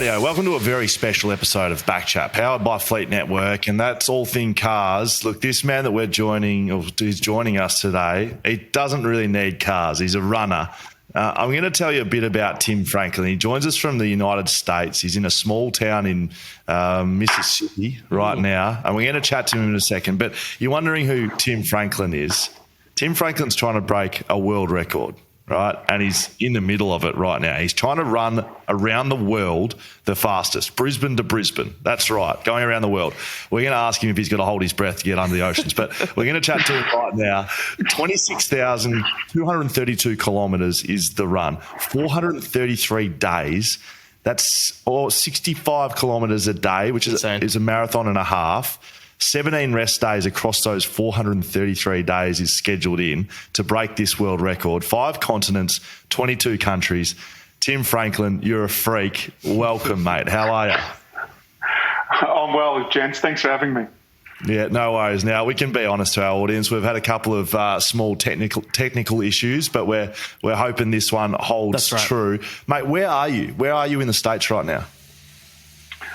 Rightio, welcome to a very special episode of BackChat, powered by Fleet Network, and that's all thing cars. Look, this man that who's joining us today, he doesn't really need cars. He's a runner. I'm going to tell you a bit about Tim Franklin. He joins us from the United States. He's in a small town in Mississippi right now, and we're going to chat to him in a second. But you're wondering who Tim Franklin is. Tim Franklin's trying to break a world record, right? And he's in the middle of it right now. He's trying to run around the world the fastest, Brisbane to Brisbane. That's right, going around the world. We're going to ask him if he's got to hold his breath to get under the oceans, but we're going to chat to him right now. 26,232 kilometres is the run, 433 days. That's 65 kilometres a day, which is a marathon and a half. 17 rest days across those 433 days is scheduled in to break this world record. 5 continents, 22 countries. Tim Franklin, you're a freak. Welcome, mate. How are you? I'm well, gents. Thanks for having me. Yeah, no worries. Now, we can be honest to our audience. We've had a couple of small technical issues, but we're hoping this one holds true. Mate, where are you? Where are you in the States right now?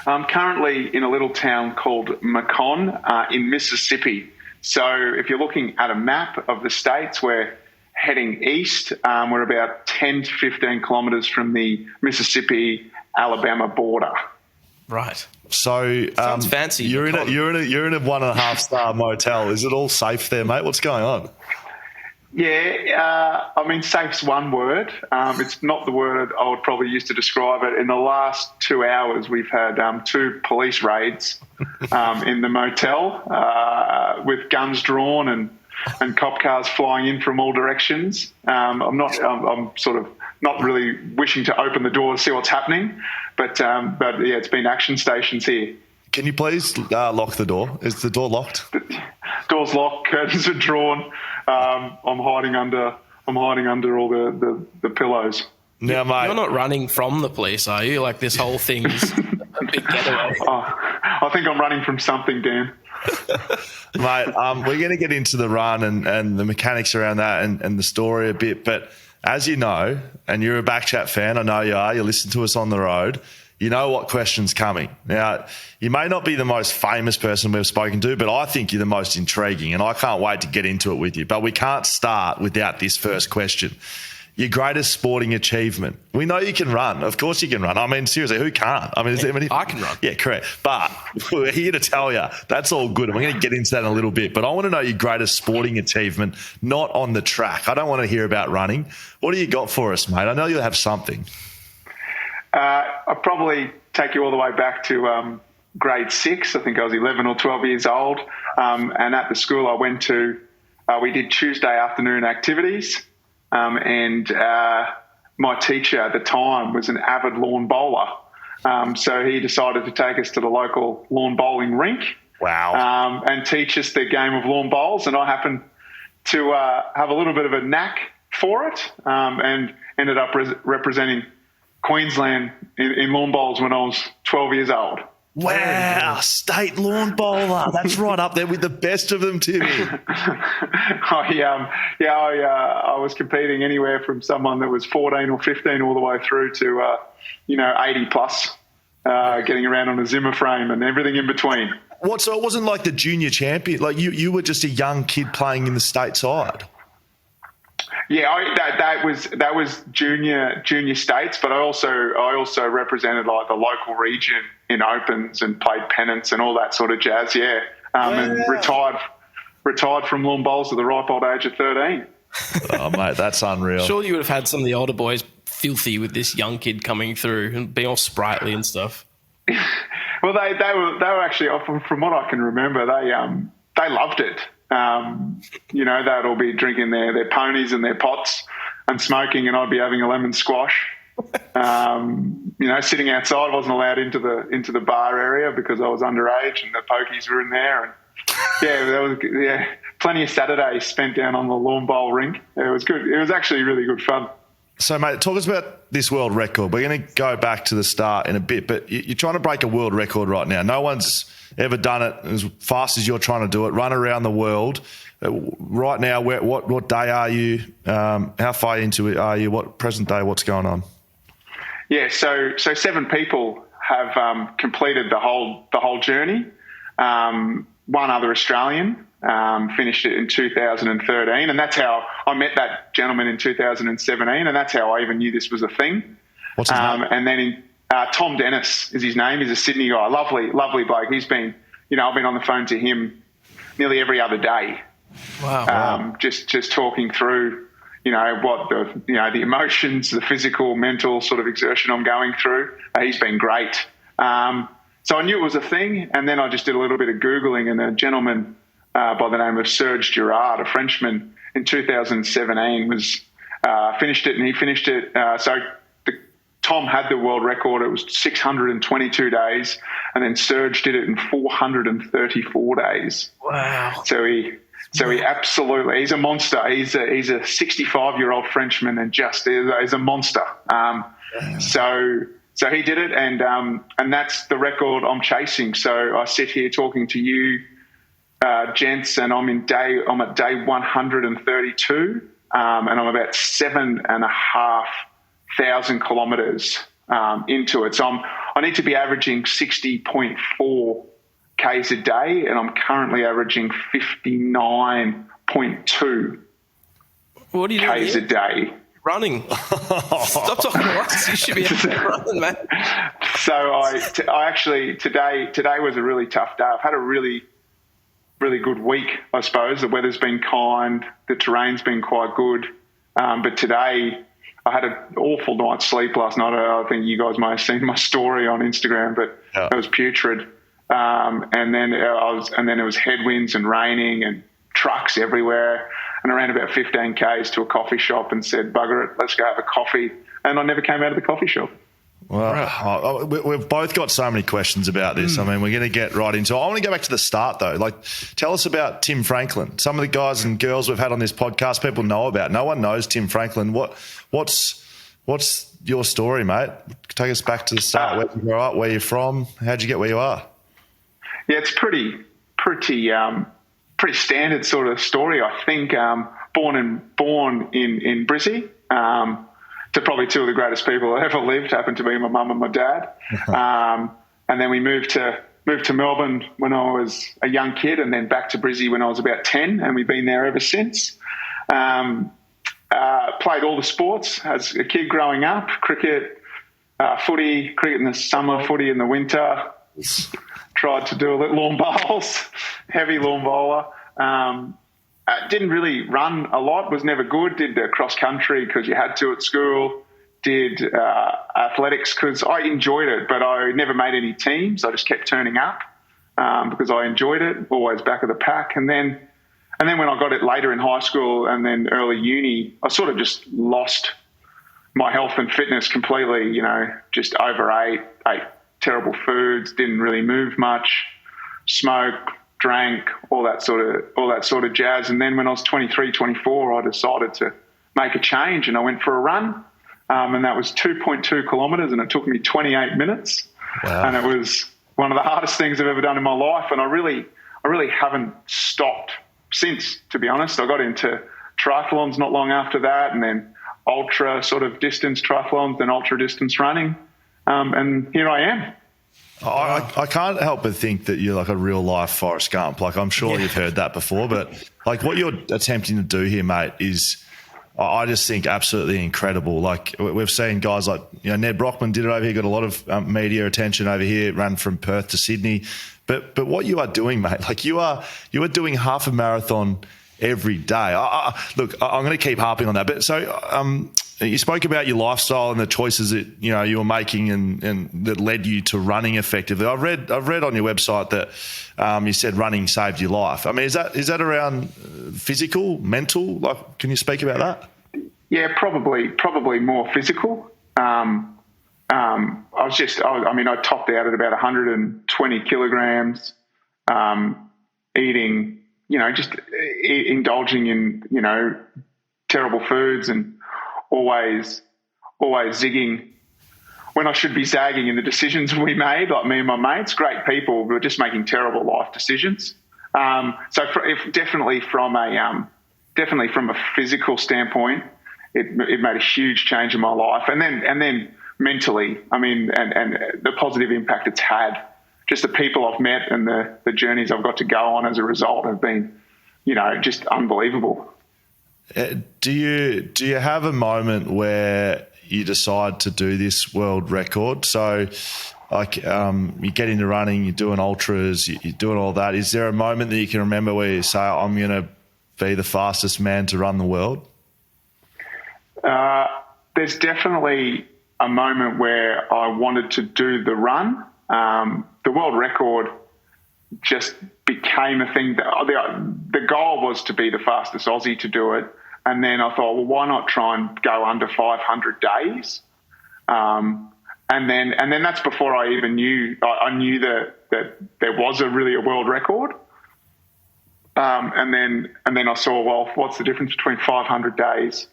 I'm currently in a little town called Macon in Mississippi. So if you're looking at a map of the States, we're heading east. We're about 10 to 15 kilometres from the Mississippi-Alabama border. Right. So sounds fancy. You're in a 1.5 star motel. Is it all safe there, mate? What's going on? Yeah, I mean, safe's one word. It's not the word I would probably use to describe it. In the last 2 hours, we've had 2 police raids in the motel with guns drawn and cop cars flying in from all directions. I'm sort of not really wishing to open the door to see what's happening, but yeah, it's been action stations here. Can you please lock the door? Is the door locked? Door's locked, curtains are drawn. I'm hiding under all the pillows. Now, mate, you're not running from the police, are you? Like, this whole thing's a big getaway. I think I'm running from something, Dan. Mate, we're going to get into the run and the mechanics around that and the story a bit. But as you know, and you're a BackChat fan, I know you are. You listen to us on the road. You know what question's coming. Now, you may not be the most famous person we've spoken to, but I think you're the most intriguing, and I can't wait to get into it with you. But we can't start without this first question. Your greatest sporting achievement. We know you can run. Of course you can run. I mean, seriously, who can't? I mean, is there many? I can run. Yeah, correct. But we're here to tell you that's all good. And we're going to get into that in a little bit. But I want to know your greatest sporting achievement, not on the track. I don't want to hear about running. What do you got for us, mate? I know you'll have something. I'll probably take you all the way back to grade 6. I think I was 11 or 12 years old. And at the school I went to, we did Tuesday afternoon activities. And my teacher at the time was an avid lawn bowler. So he decided to take us to the local lawn bowling rink. Wow. And teach us the game of lawn bowls. And I happened to have a little bit of a knack for it and ended up representing Queensland in lawn bowls when I was 12 years old. Wow, state lawn bowler. That's right up there with the best of them, Timmy. I was competing anywhere from someone that was 14 or 15 all the way through to, 80 plus, getting around on a Zimmer frame and everything in between. So it wasn't like the junior champion? Like you were just a young kid playing in the state side? Yeah, that was junior states, but I also represented like the local region in opens and played pennants and all that sort of jazz. Yeah, and retired from lawn bowls at the ripe old age of 13. Oh mate, that's unreal. Sure, you would have had some of the older boys filthy with this young kid coming through and being all sprightly and stuff. Well, they were actually, from what I can remember, they loved it. They'd all be drinking their ponies and their pots and smoking, and I'd be having a lemon squash. Sitting outside, I wasn't allowed into the bar area because I was underage, and the pokies were in there. And there was plenty of Saturdays spent down on the lawn bowl rink. It was good. It was actually really good fun. So, mate, talk us about this world record. We're going to go back to the start in a bit, but you're trying to break a world record right now. No one's ever done it as fast as you're trying to do it. Run around the world. Right now, what day are you? How far into it are you? What present day? What's going on? Yeah, so 7 people have completed the whole journey. One other Australian finished it in 2013, and that's how I met that gentleman in 2017, and that's how I even knew this was a thing. What's his name? And then Tom Dennis is his name. He's a Sydney guy, lovely bloke. He's been, I've been on the phone to him nearly every other day. Wow. Just talking through, what the emotions, the physical, mental sort of exertion I'm going through. He's been great. So I knew it was a thing, and then I just did a little bit of Googling, and a gentleman by the name of Serge Girard, a Frenchman, in 2017 was finished it, and he finished it. Tom had the world record. It was 622 days, and then Serge did it in 434 days. Wow. So he absolutely, he's a monster. He's a 65-year-old Frenchman, and he's a monster. So he did it, and that's the record I'm chasing. So I sit here talking to you, gents, and I'm at day 132, and I'm about 7,500 kilometres into it. So I need to be averaging 60.4 Ks a day, and I'm currently averaging 59.2 What are you doing Ks a day. Running. Stop talking to us. You should be running, man. So I actually today was a really tough day. I've had a really, really good week, I suppose. The weather's been kind, the terrain's been quite good, but today I had an awful night's sleep last night. I think you guys may have seen my story on Instagram, but it was putrid. And then it was headwinds and raining and trucks everywhere. And I ran about 15 Ks to a coffee shop and said, "Bugger it, let's go have a coffee." And I never came out of the coffee shop. Well, we've both got so many questions about this. I mean, we're going to get right into it. I want to go back to the start, though. Like, tell us about Tim Franklin. Some of the guys and girls we've had on this podcast, people know about. No one knows Tim Franklin. What's your story, mate? Take us back to the start. Where you grew up, where you're from, how'd you get where you are? Yeah, it's pretty standard sort of story. I think born in Brizzy. To probably two of the greatest people that ever lived, happened to be my mum and my dad. And then we moved to Melbourne when I was a young kid, and then back to Brizzy when I was about 10, and we've been there ever since. Played all the sports as a kid growing up: cricket, footy, cricket in the summer, footy in the winter. Tried to do a little lawn bowls, heavy lawn bowler. Didn't really run a lot, was never good. Did the cross country because you had to at school. Did athletics because I enjoyed it, but I never made any teams. I just kept turning up because I enjoyed it, always back of the pack. And then when I got it later in high school and then early uni, I sort of just lost my health and fitness completely, just overate, ate terrible foods, didn't really move much, smoked, drank, all that sort of jazz. And then when I was 23, 24, I decided to make a change, and I went for a run, and that was 2.2 kilometres, and it took me 28 minutes. Wow. And it was one of the hardest things I've ever done in my life, and I really haven't stopped since, to be honest. I got into triathlons not long after that, and then ultra sort of distance triathlons, then ultra distance running, and here I am. I can't help but think that you're like a real life Forrest Gump. Like, I'm sure you've heard that before, but like what you're attempting to do here, mate, is I just think absolutely incredible. Like, we've seen guys like, Ned Brockman did it over here, got a lot of media attention over here, ran from Perth to Sydney. But what you are doing, mate, like you are doing half a marathon every day. Look, I'm going to keep harping on that. But so you spoke about your lifestyle and the choices that you were making and that led you to running effectively. I've read on your website that you said running saved your life. I mean, is that around physical, mental? Like, can you speak about that? Yeah, probably more physical. I topped out at about 120 kilograms, eating, just indulging in, terrible foods and always zigging when I should be zagging in the decisions we made, like me and my mates, great people, we were just making terrible life decisions. Definitely from a physical standpoint, it made a huge change in my life. And then mentally. I mean, and the positive impact it's had. Just the people I've met and the journeys I've got to go on as a result have been, just unbelievable. Do you have a moment where you decide to do this world record? So, like, you get into running, you're doing ultras, you're doing all that. Is there a moment that you can remember where you say, I'm going to be the fastest man to run the world? There's definitely a moment where I wanted to do the run. The world record just became a thing. The goal was to be the fastest Aussie to do it. And then I thought, well, why not try and go under 500 days? And then that's before I even knew, I knew that there was a world record. And then I saw, well, what's the difference between 500 days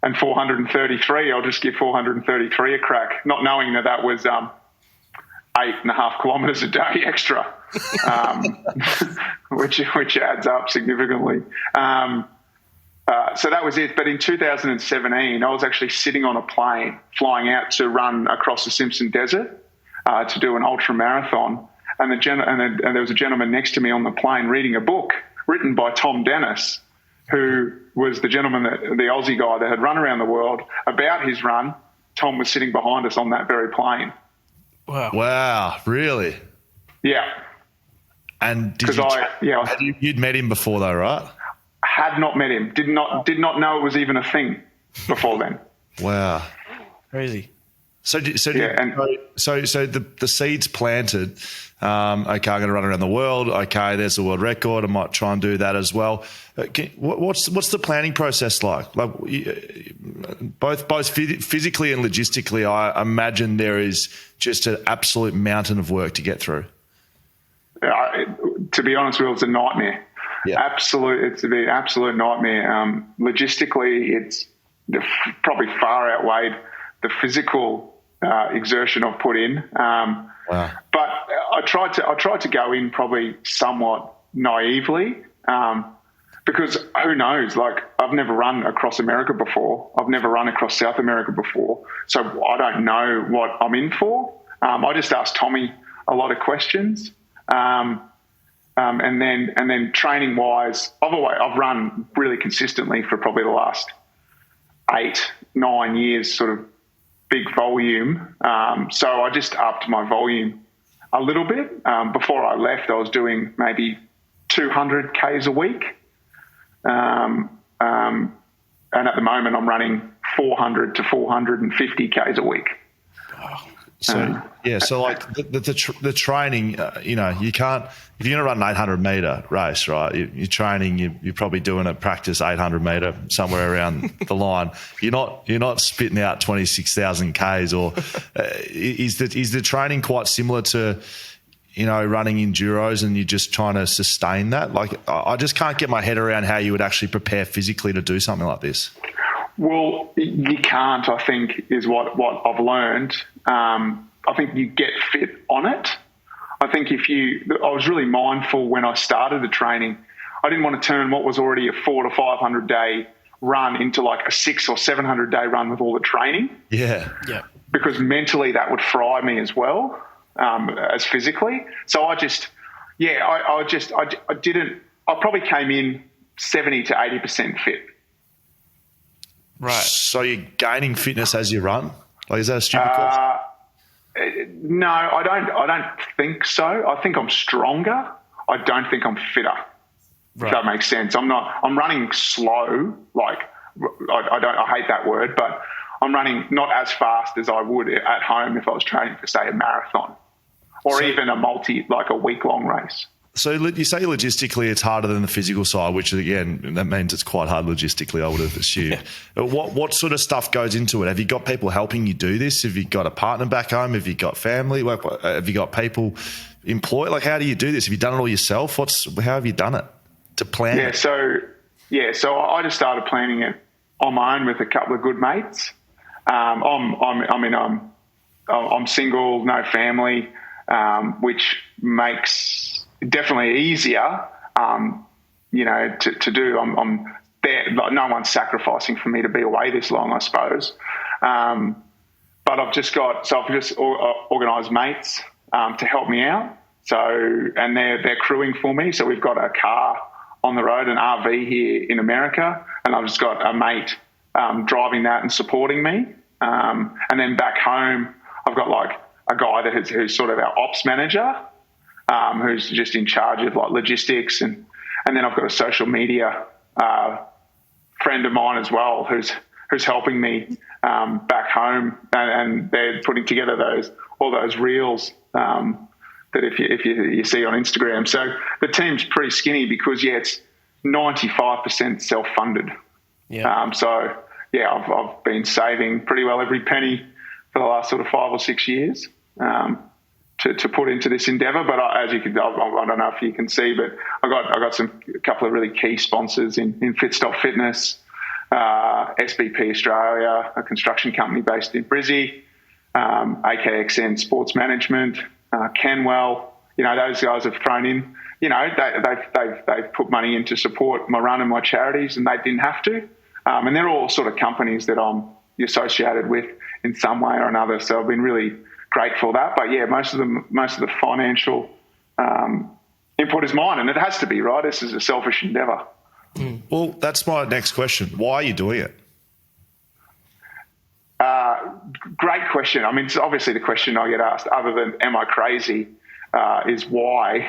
and 433? I'll just give 433 a crack, not knowing that was 8.5 kilometres a day extra, which adds up significantly. So that was it. But in 2017, I was actually sitting on a plane flying out to run across the Simpson Desert to do an ultra marathon. And there was a gentleman next to me on the plane reading a book written by Tom Dennis, who was the gentleman, the Aussie guy that had run around the world. About his run, Tom was sitting behind us on that very plane. Wow, really? Yeah. And you'd met him before though, right? Had not met him. Did not know it was even a thing before then. Wow. Crazy. So the seeds planted. Okay, I'm going to run around the world. Okay, there's the world record. I might try and do that as well. What's the planning process like? Like both physically and logistically, I imagine there is just an absolute mountain of work to get through. To be honest, Will, it's a nightmare. Yeah. It's an absolute nightmare. Logistically, it's probably far outweighed the physical exertion I've put in. Wow. But I tried to go in probably somewhat naively, because who knows? Like, I've never run across America before. I've never run across South America before, so I don't know what I'm in for. I just asked Tommy a lot of questions. And then training wise, I've run really consistently for probably the last 8-9 years, sort of big volume. So I just upped my volume a little bit. Before I left, I was doing maybe 200 Ks a week. And at the moment I'm running 400 to 450 Ks a week. So like the training, you can't, if you're going to run an 800-meter race, right? You're training, you're probably doing a practice 800-meter somewhere around the line. You're not spitting out 26,000 Ks. Or is the training quite similar to, running enduros, and you're just trying to sustain that? Like, I just can't get my head around how you would actually prepare physically to do something like this. Well, you can't, I think, is what I've learned. I think you get fit on it. I think I was really mindful when I started the training. I didn't want to turn what was already a 400 to 500 day run into like a 600 or 700 day run with all the training. Yeah. Because mentally that would fry me as well, as physically. So I probably came in 70 to 80% fit. Right. So you're gaining fitness as you run? Like, is that a stupid question? No, I don't think so. I think I'm stronger. I don't think I'm fitter. Right. If that makes sense. I'm running slow. Like, I hate that word, but I'm running not as fast as I would at home if I was training for, say, a marathon or even a week-long race. So you say logistically it's harder than the physical side, which again, that means it's quite hard logistically, I would have assumed. What sort of stuff goes into it? Have you got people helping you do this? Have you got a partner back home? Have you got family? Have you got people employed? Like, how do you do this? Have you done it all yourself? How have you done it to plan it? So I just started planning it on my own with a couple of good mates. I'm single, no family, which makes definitely easier, to do. I'm there. No one's sacrificing for me to be away this long, I suppose. but I've just organised mates to help me out. So, and they're crewing for me. So we've got a car on the road, an RV here in America, and I've just got a mate driving that and supporting me. And then back home, I've got like a guy who's sort of our ops manager, who's just in charge of like logistics, and then I've got a social media friend of mine as well who's helping me back home, and they're putting together all those reels that if you see on Instagram. So the team's pretty skinny because it's 95% self-funded. Yeah. I've been saving pretty well every penny for the last sort of 5 or 6 years to put into this endeavour. But I don't know if you can see, but I got a couple of really key sponsors in Fit Stop Fitness, SBP Australia, a construction company based in Brizzy, AKXN Sports Management, Kenwell. Those guys have thrown in. They've put money in to support my run and my charities, and they didn't have to. And they're all sort of companies that I'm associated with in some way or another. So I've been really grateful for that. But yeah, most of the financial input is mine, and it has to be, right? This is a selfish endeavour. Well, that's my next question. Why are you doing it? Great question. I mean, it's obviously the question I get asked, other than "Am I crazy?" Is why.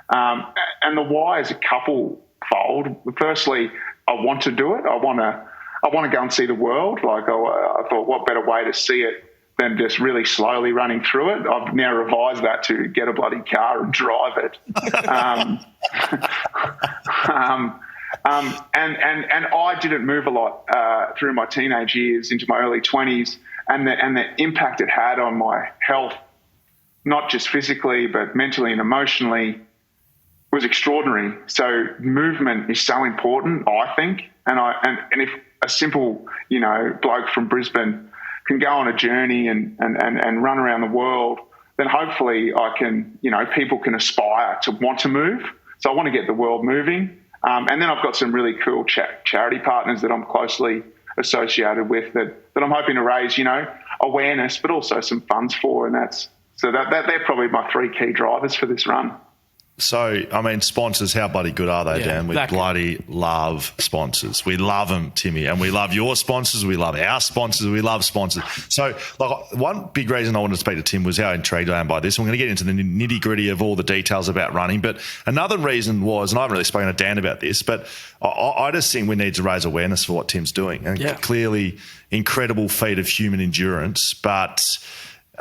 And the why is a couple-fold. Firstly, I want to do it. I want to go and see the world. Like I thought, what better way to see it than just really slowly running through it? I've now revised that to get a bloody car and drive it. And I didn't move a lot through my teenage years into my early 20s, and the impact it had on my health, not just physically but mentally and emotionally, was extraordinary. So movement is so important, I think, and if a simple bloke from Brisbane can go on a journey and run around the world, then hopefully I can people can aspire to want to move. So I want to get the world moving. And then I've got some really cool charity partners that I'm closely associated with that I'm hoping to raise, awareness, but also some funds for. And they're probably my 3 key drivers for this run. So, I mean, sponsors, how bloody good are they, Dan? We bloody love sponsors. We love them, Timmy, and we love your sponsors. We love our sponsors. We love sponsors. So, like, one big reason I wanted to speak to Tim was how intrigued I am by this. And we're going to get into the nitty-gritty of all the details about running. But another reason was, and I haven't really spoken to Dan about this, but I just think we need to raise awareness for what Tim's doing. And clearly, incredible feat of human endurance, but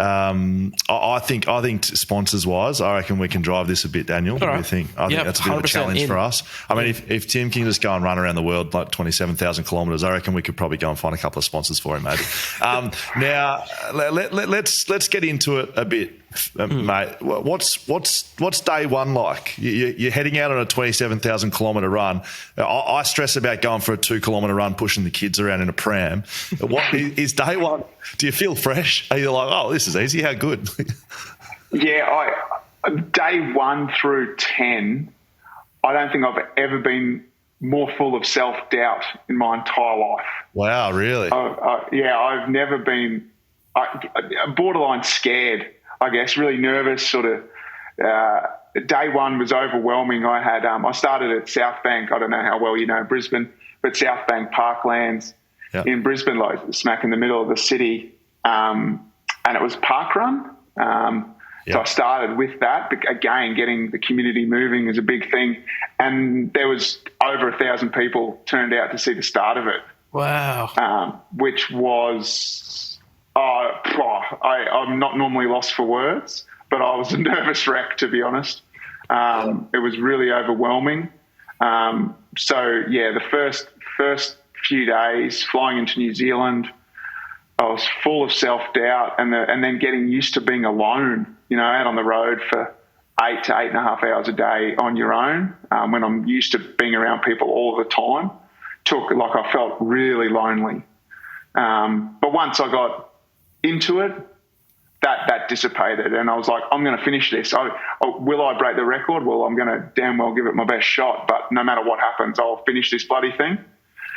I think sponsors wise, I reckon we can drive this a bit, Daniel. What do you think? I think that's a bit of a challenge for us. I mean, if Tim can just go and run around the world like 27,000 kilometres, I reckon we could probably go and find a couple of sponsors for him, maybe. Now, let's get into it a bit, mate. What's day one like? You're heading out on a 27,000 kilometre run. I stress about going for a 2 kilometre run, pushing the kids around in a pram. What is day one? Do you feel fresh? Are you like, oh, this is easy? How good? Yeah, day 1 through 10, I don't think I've ever been more full of self-doubt in my entire life. Wow, really? I've never been borderline scared, I guess, really nervous, sort of. Day 1 was overwhelming. I started at South Bank. I don't know how well you know Brisbane, but South Bank Parklands in Brisbane, like smack in the middle of the city, and it was park run. So I started with that. But again, getting the community moving is a big thing, and there was over 1,000 people turned out to see the start of it. Wow! Which was I'm not normally lost for words, but I was a nervous wreck, to be honest. It was really overwhelming. The first few days flying into New Zealand, I was full of self-doubt, and then getting used to being alone, out on the road for 8 to 8.5 hours a day on your own, when I'm used to being around people all the time. I felt really lonely. But once I got into it, that dissipated, and I was like, I'm going to finish this. Will I break the record? Well, I'm going to damn well give it my best shot, but no matter what happens, I'll finish this bloody thing.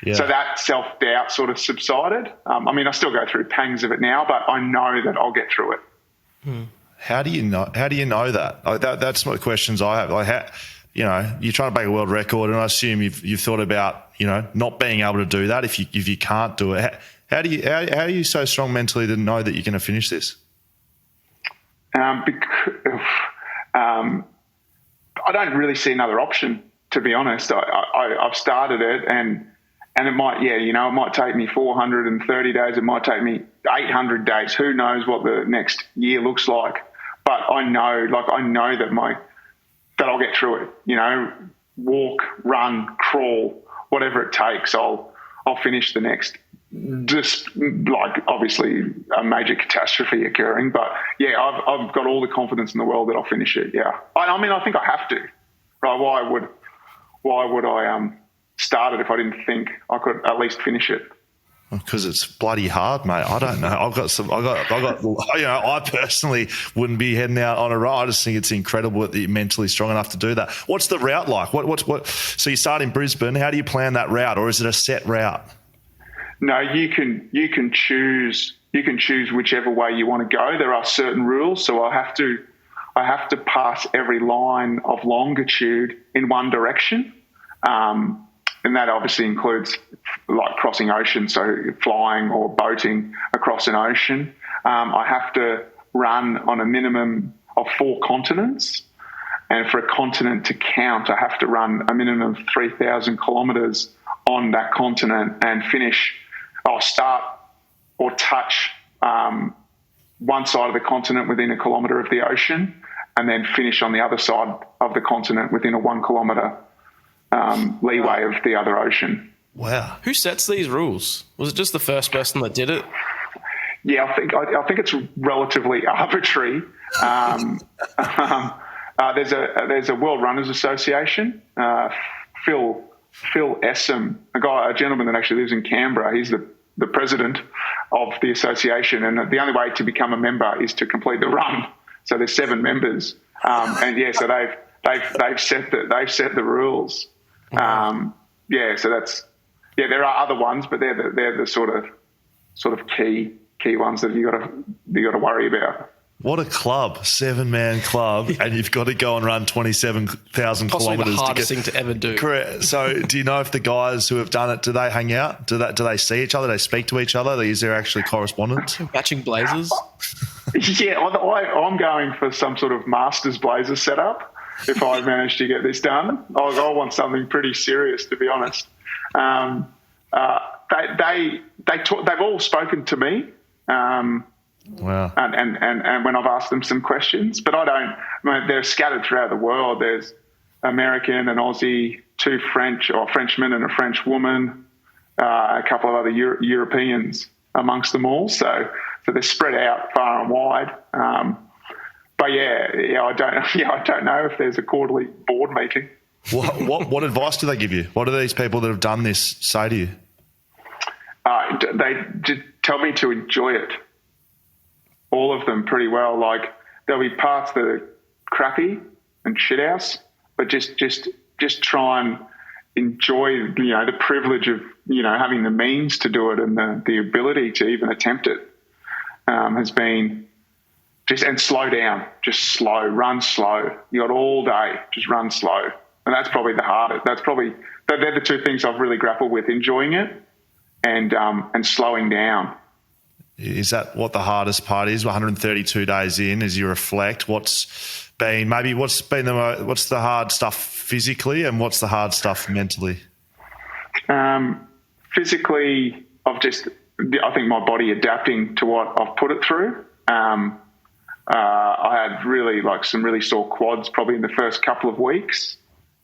Yeah. So that self-doubt sort of subsided. I mean, I still go through pangs of it now, but I know that I'll get through it. How do you know that? That's what questions I have. Like, how, you're trying to break a world record, and I assume you've thought about, not being able to do that if you can't do it. How are you so strong mentally to know that you're going to finish this? I don't really see another option, to be honest. I've started it, and it might, it might take me 430 days. It might take me 800 days. Who knows what the next year looks like? But I know that I'll get through it. Walk, run, crawl, whatever it takes. I'll finish the next. Just like obviously a major catastrophe occurring, but yeah, I've got all the confidence in the world that I'll finish it. Yeah, I mean, I think I have to. Right? Why would I start it if I didn't think I could at least finish it? Because it's bloody hard, mate. I don't know. I personally wouldn't be heading out on a ride. I just think it's incredible that you're mentally strong enough to do that. What's the route like? What? So you start in Brisbane. How do you plan that route, or is it a set route? No, you can choose whichever way you want to go. There are certain rules, so I have to pass every line of longitude in one direction, and that obviously includes like crossing oceans, so flying or boating across an ocean. I have to run on a minimum of 4 continents, and for a continent to count, I have to run a minimum of 3,000 kilometres on that continent and finish. I'll start or touch one side of the continent within a kilometre of the ocean, and then finish on the other side of the continent within a 1 kilometre leeway of the other ocean. Wow! Who sets these rules? Was it just the first person that did it? Yeah, I think it's relatively arbitrary. There's a World Runners Association. Phil Essam, a gentleman that actually lives in Canberra. He's the president of the association, and the only way to become a member is to complete the run. So there's 7 members, and yeah, so they've set the rules. So that's there are other ones, but they're the sort of key ones that you got to worry about. What a club, 7-man club, and you've got to go and run 27,000 kilometres. The hardest thing to ever do. Correct. So do you know if the guys who have done it, do they hang out? Do they see each other? Do they speak to each other? Is there actually correspondence? Matching blazers? Yeah, I'm going for some sort of Masters blazer setup if I manage to get this done. I want something pretty serious, to be honest. They've all spoken to me. Wow. And when I've asked them some questions, but they're scattered throughout the world. There's American and Aussie, 2 Frenchmen and a French woman, a couple of other Europeans amongst them all. So they're spread out far and wide. But I don't know if there's a quarterly board meeting. What advice do they give you? What do these people that have done this say to you? They just tell me to enjoy it. All of them pretty well. Like, there'll be parts that are crappy and shithouse, but just try and enjoy, the privilege of, having the means to do it and the ability to even attempt it has been and slow down, run slow. You got all day, just run slow. And that's probably the hardest. They're the 2 things I've really grappled with, enjoying it and slowing down. Is that what the hardest part is? 132 days in, as you reflect, what's the hard stuff physically, and what's the hard stuff mentally? Physically, I think my body adapting to what I've put it through. I had really some really sore quads probably in the first couple of weeks,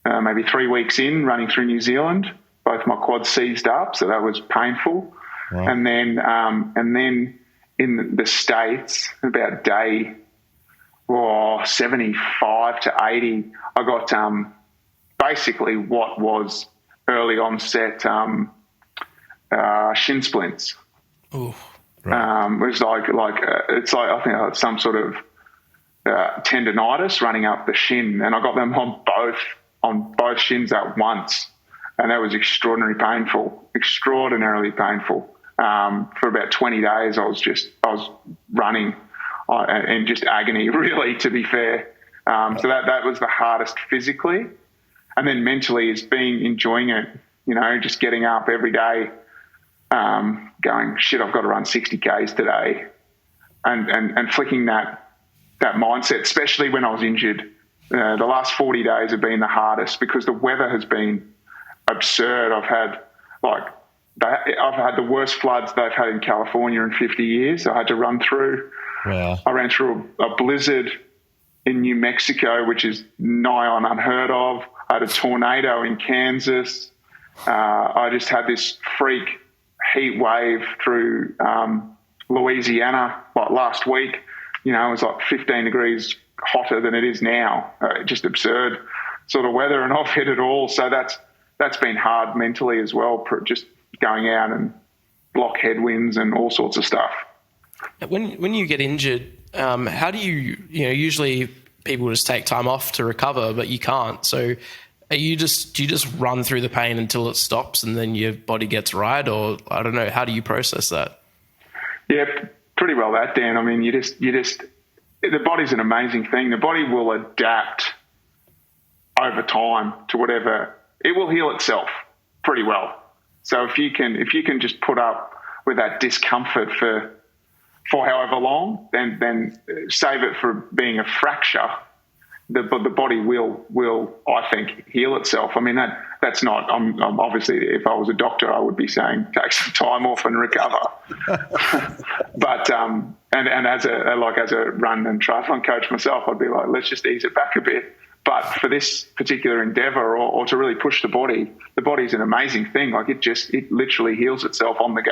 maybe 3 weeks in running through New Zealand. Both my quads seized up, so that was painful. Wow. And then in the States, about day 75 to 80, I got basically what was early onset shin splints. Ooh. Right. It was it's like I think I had some sort of tendonitis running up the shin, and I got them on both shins at once. and that was extraordinarily painful. For about 20 days, I was running and just agony, really, to be fair. So that was the hardest physically. And then mentally is enjoying it, just getting up every day, going, shit, I've got to run 60 Ks today, and flicking that mindset, especially when I was injured. The last 40 days have been the hardest because the weather has been absurd. I've had the worst floods they've had in California in 50 years. I had to run through. Wow. I ran through a blizzard in New Mexico, which is nigh on unheard of. I had a tornado in Kansas. I just had this freak heat wave through Louisiana last week. It was 15 degrees hotter than it is now. Just absurd sort of weather, and I've hit it all. So that's been hard mentally as well, just going out and block headwinds and all sorts of stuff. When you get injured, how do you usually people just take time off to recover, but you can't. So do you just run through the pain until it stops and then your body gets right? Or I don't know, how do you process that? Yeah, pretty well that, Dan. I mean, the body's an amazing thing. The body will adapt over time to whatever. It will heal itself pretty well. So if you can just put up with that discomfort for however long, then save it for being a fracture. The body will I think heal itself. I mean that's not. I'm obviously, if I was a doctor, I would be saying take some time off and recover. But and as a run and triathlon coach myself, I'd be like, let's just ease it back a bit. But for this particular endeavour, or to really push the body's an amazing thing. Like it literally heals itself on the go.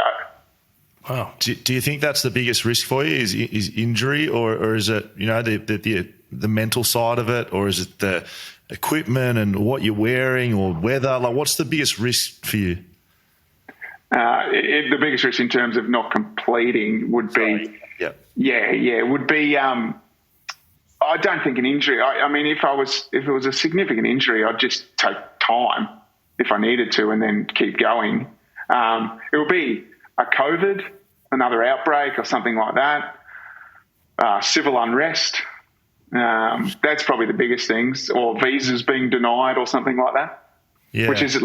Wow. Do you think that's the biggest risk for you? Is injury, or is it the mental side of it, or is it the equipment and what you're wearing or weather? Like, what's the biggest risk for you? The biggest risk in terms of not completing would be, would be. I don't think an injury. I mean, if it was a significant injury, I'd just take time if I needed to, and then keep going. It would be a COVID, another outbreak, or something like that. Civil unrest. That's probably the biggest things, or visas being denied, or something like that. Yeah. Which is that's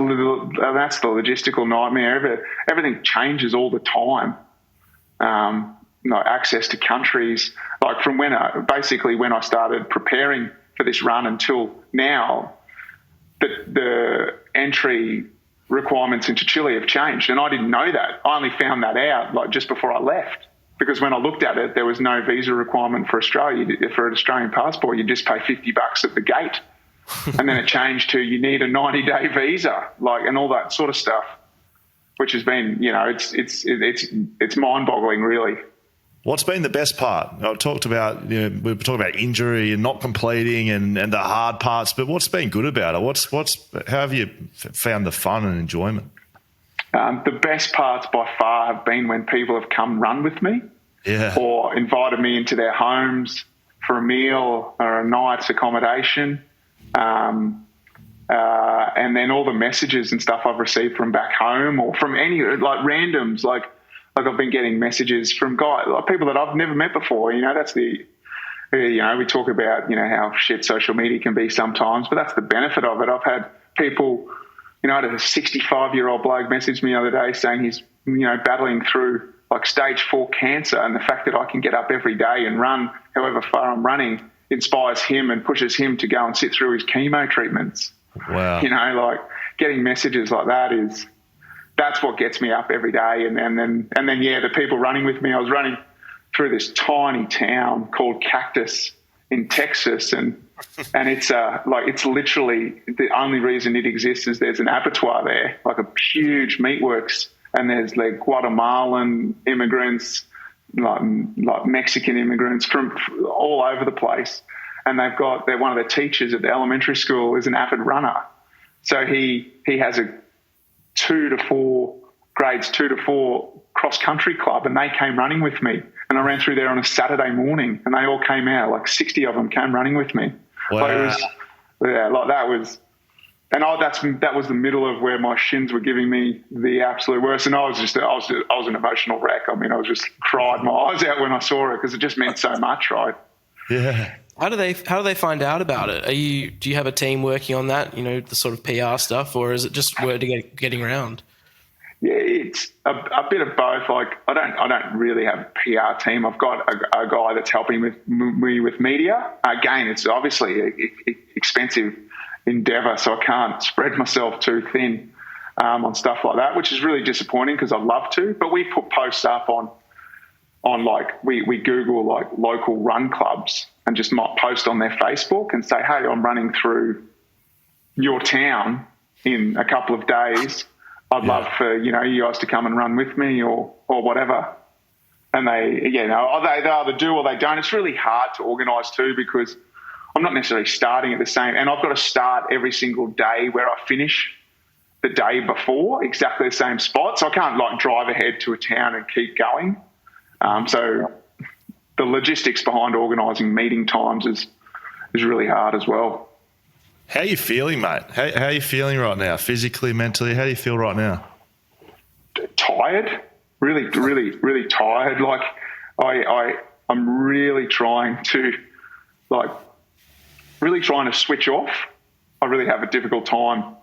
the logistical nightmare. Everything changes all the time. Access to countries, like from when I started preparing for this run until now, the entry requirements into Chile have changed, and I didn't know that. I only found that out just before I left, because when I looked at it, there was no visa requirement for Australia. For an Australian passport, you just pay $50 at the gate, and then it changed to you need a 90-day visa, and all that sort of stuff, which has been, it's mind-boggling, really. What's been the best part? I talked about, we were talking about injury and not completing and the hard parts, but what's been good about it? How have you found the fun and enjoyment? The best parts by far have been when people have come run with me, or invited me into their homes for a meal or a night's accommodation. And then all the messages and stuff I've received from back home, or from any, randoms, like I've been getting messages from guys, people that I've never met before. That's we talk about, how shit social media can be sometimes, but that's the benefit of it. I've had people, I had a 65-year-old bloke message me the other day saying he's, battling through stage 4 cancer, and the fact that I can get up every day and run however far I'm running inspires him and pushes him to go and sit through his chemo treatments. Wow. Getting messages like that's what gets me up every day. And then the people running with me, I was running through this tiny town called Cactus in Texas, and it's literally the only reason it exists is there's an abattoir there, a huge meatworks, and there's Guatemalan immigrants, like Mexican immigrants from all over the place, and they're one of the teachers at the elementary school is an avid runner, so he has a grades 2 to 4 cross country club, and they came running with me, and I ran through there on a Saturday morning, and they all came out, 60 of them came running with me. Wow. And that was the middle of where my shins were giving me the absolute worst, and I was an emotional wreck. I mean, I was just cried my eyes out when I saw it because it just meant so much, right? Yeah. How do they find out about it? Do you have a team working on that? You know, the sort of PR stuff, or is it just word getting around? Yeah, it's a bit of both. Like I don't really have a PR team. I've got a guy that's helping me with media. Again, it's obviously an expensive endeavour, so I can't spread myself too thin on stuff like that, which is really disappointing because I'd love to. But we put posts up on like we Google like local run clubs and just might post on their Facebook and say, hey, I'm running through your town in a couple of days. I'd love for you guys to come and run with me or whatever. And they either do or they don't. It's really hard to organise too because I'm not necessarily starting at the same, and I've got to start every single day where I finish the day before, exactly the same spot. So I can't like drive ahead to a town and keep going. So the logistics behind organising meeting times is really hard as well. How are you feeling, mate? How are you feeling right now? Physically, mentally? How do you feel right now? Tired. Really, really, really tired. Like I'm really trying to switch off. I really have a difficult time,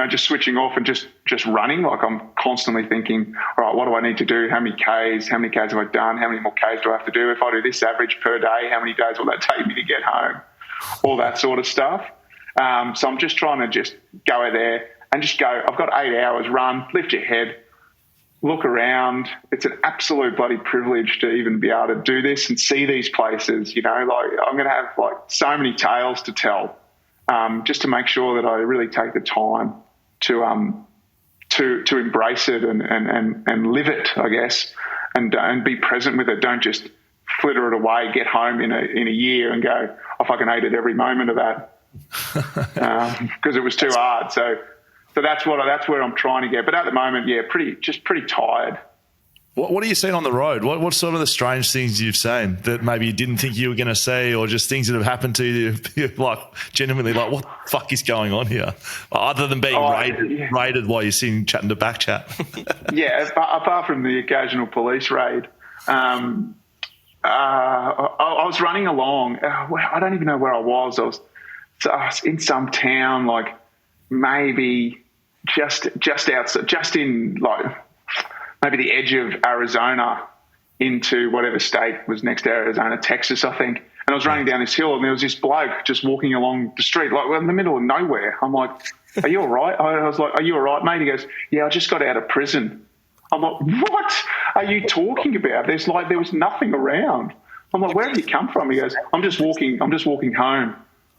just switching off and just running. Like I'm constantly thinking, all right, what do I need to do? How many Ks? How many Ks have I done? How many more Ks do I have to do? If I do this average per day, how many days will that take me to get home? All that sort of stuff. So I'm just trying to just go out there and just go, I've got 8 hours, run, lift your head, look around. It's an absolute bloody privilege to even be able to do this and see these places, like I'm going to have like so many tales to tell, just to make sure that I really take the time to embrace it and live it, I guess, and be present with it. Don't just flitter it away, get home in a year and go, I fucking hated every moment of that. Because it was too hard. So that's where I'm trying to get. But at the moment, yeah, pretty tired. What are you seeing on the road? What's sort of the strange things you've seen that maybe you didn't think you were going to see, or just things that have happened to you? You're like genuinely like, what the fuck is going on here? Other than being raided while you're sitting chatting to BackChat. Yeah, apart from the occasional police raid. I was running along. I don't even know where I was. I was in some town, like maybe just outside, just in like maybe the edge of Arizona into whatever state was next to Arizona, Texas, I think. And I was running down this hill and there was this bloke just walking along the street, like we're in the middle of nowhere. I'm like, are you all right? I was like, are you all right, mate? He goes, yeah, I just got out of prison. I'm like, what are you talking about? There was nothing around. I'm like, where have you come from? He goes, I'm just walking home.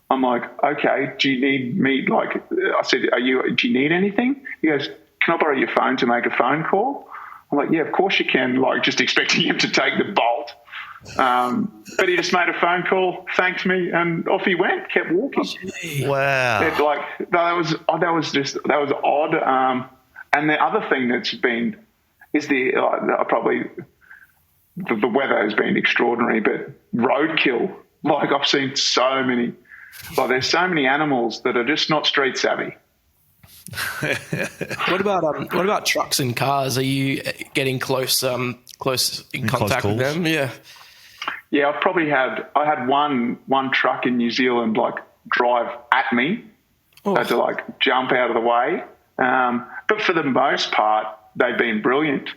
I'm like, okay, do you need me? Like, I said, do you need anything? He goes, can I borrow your phone to make a phone call? I'm like, yeah, of course you can. Like, just expecting him to take the bolt. But he just made a phone call, thanked me, and off he went, kept walking. Wow. That was odd. And the other thing that's been is the weather has been extraordinary, but roadkill. Like I've seen so many. Like there's so many animals that are just not street savvy. What about trucks and cars? Are you getting close in contact with them? Yeah. Yeah, I had one truck in New Zealand like drive at me. I had to like jump out of the way. But for the most part, they've been brilliant.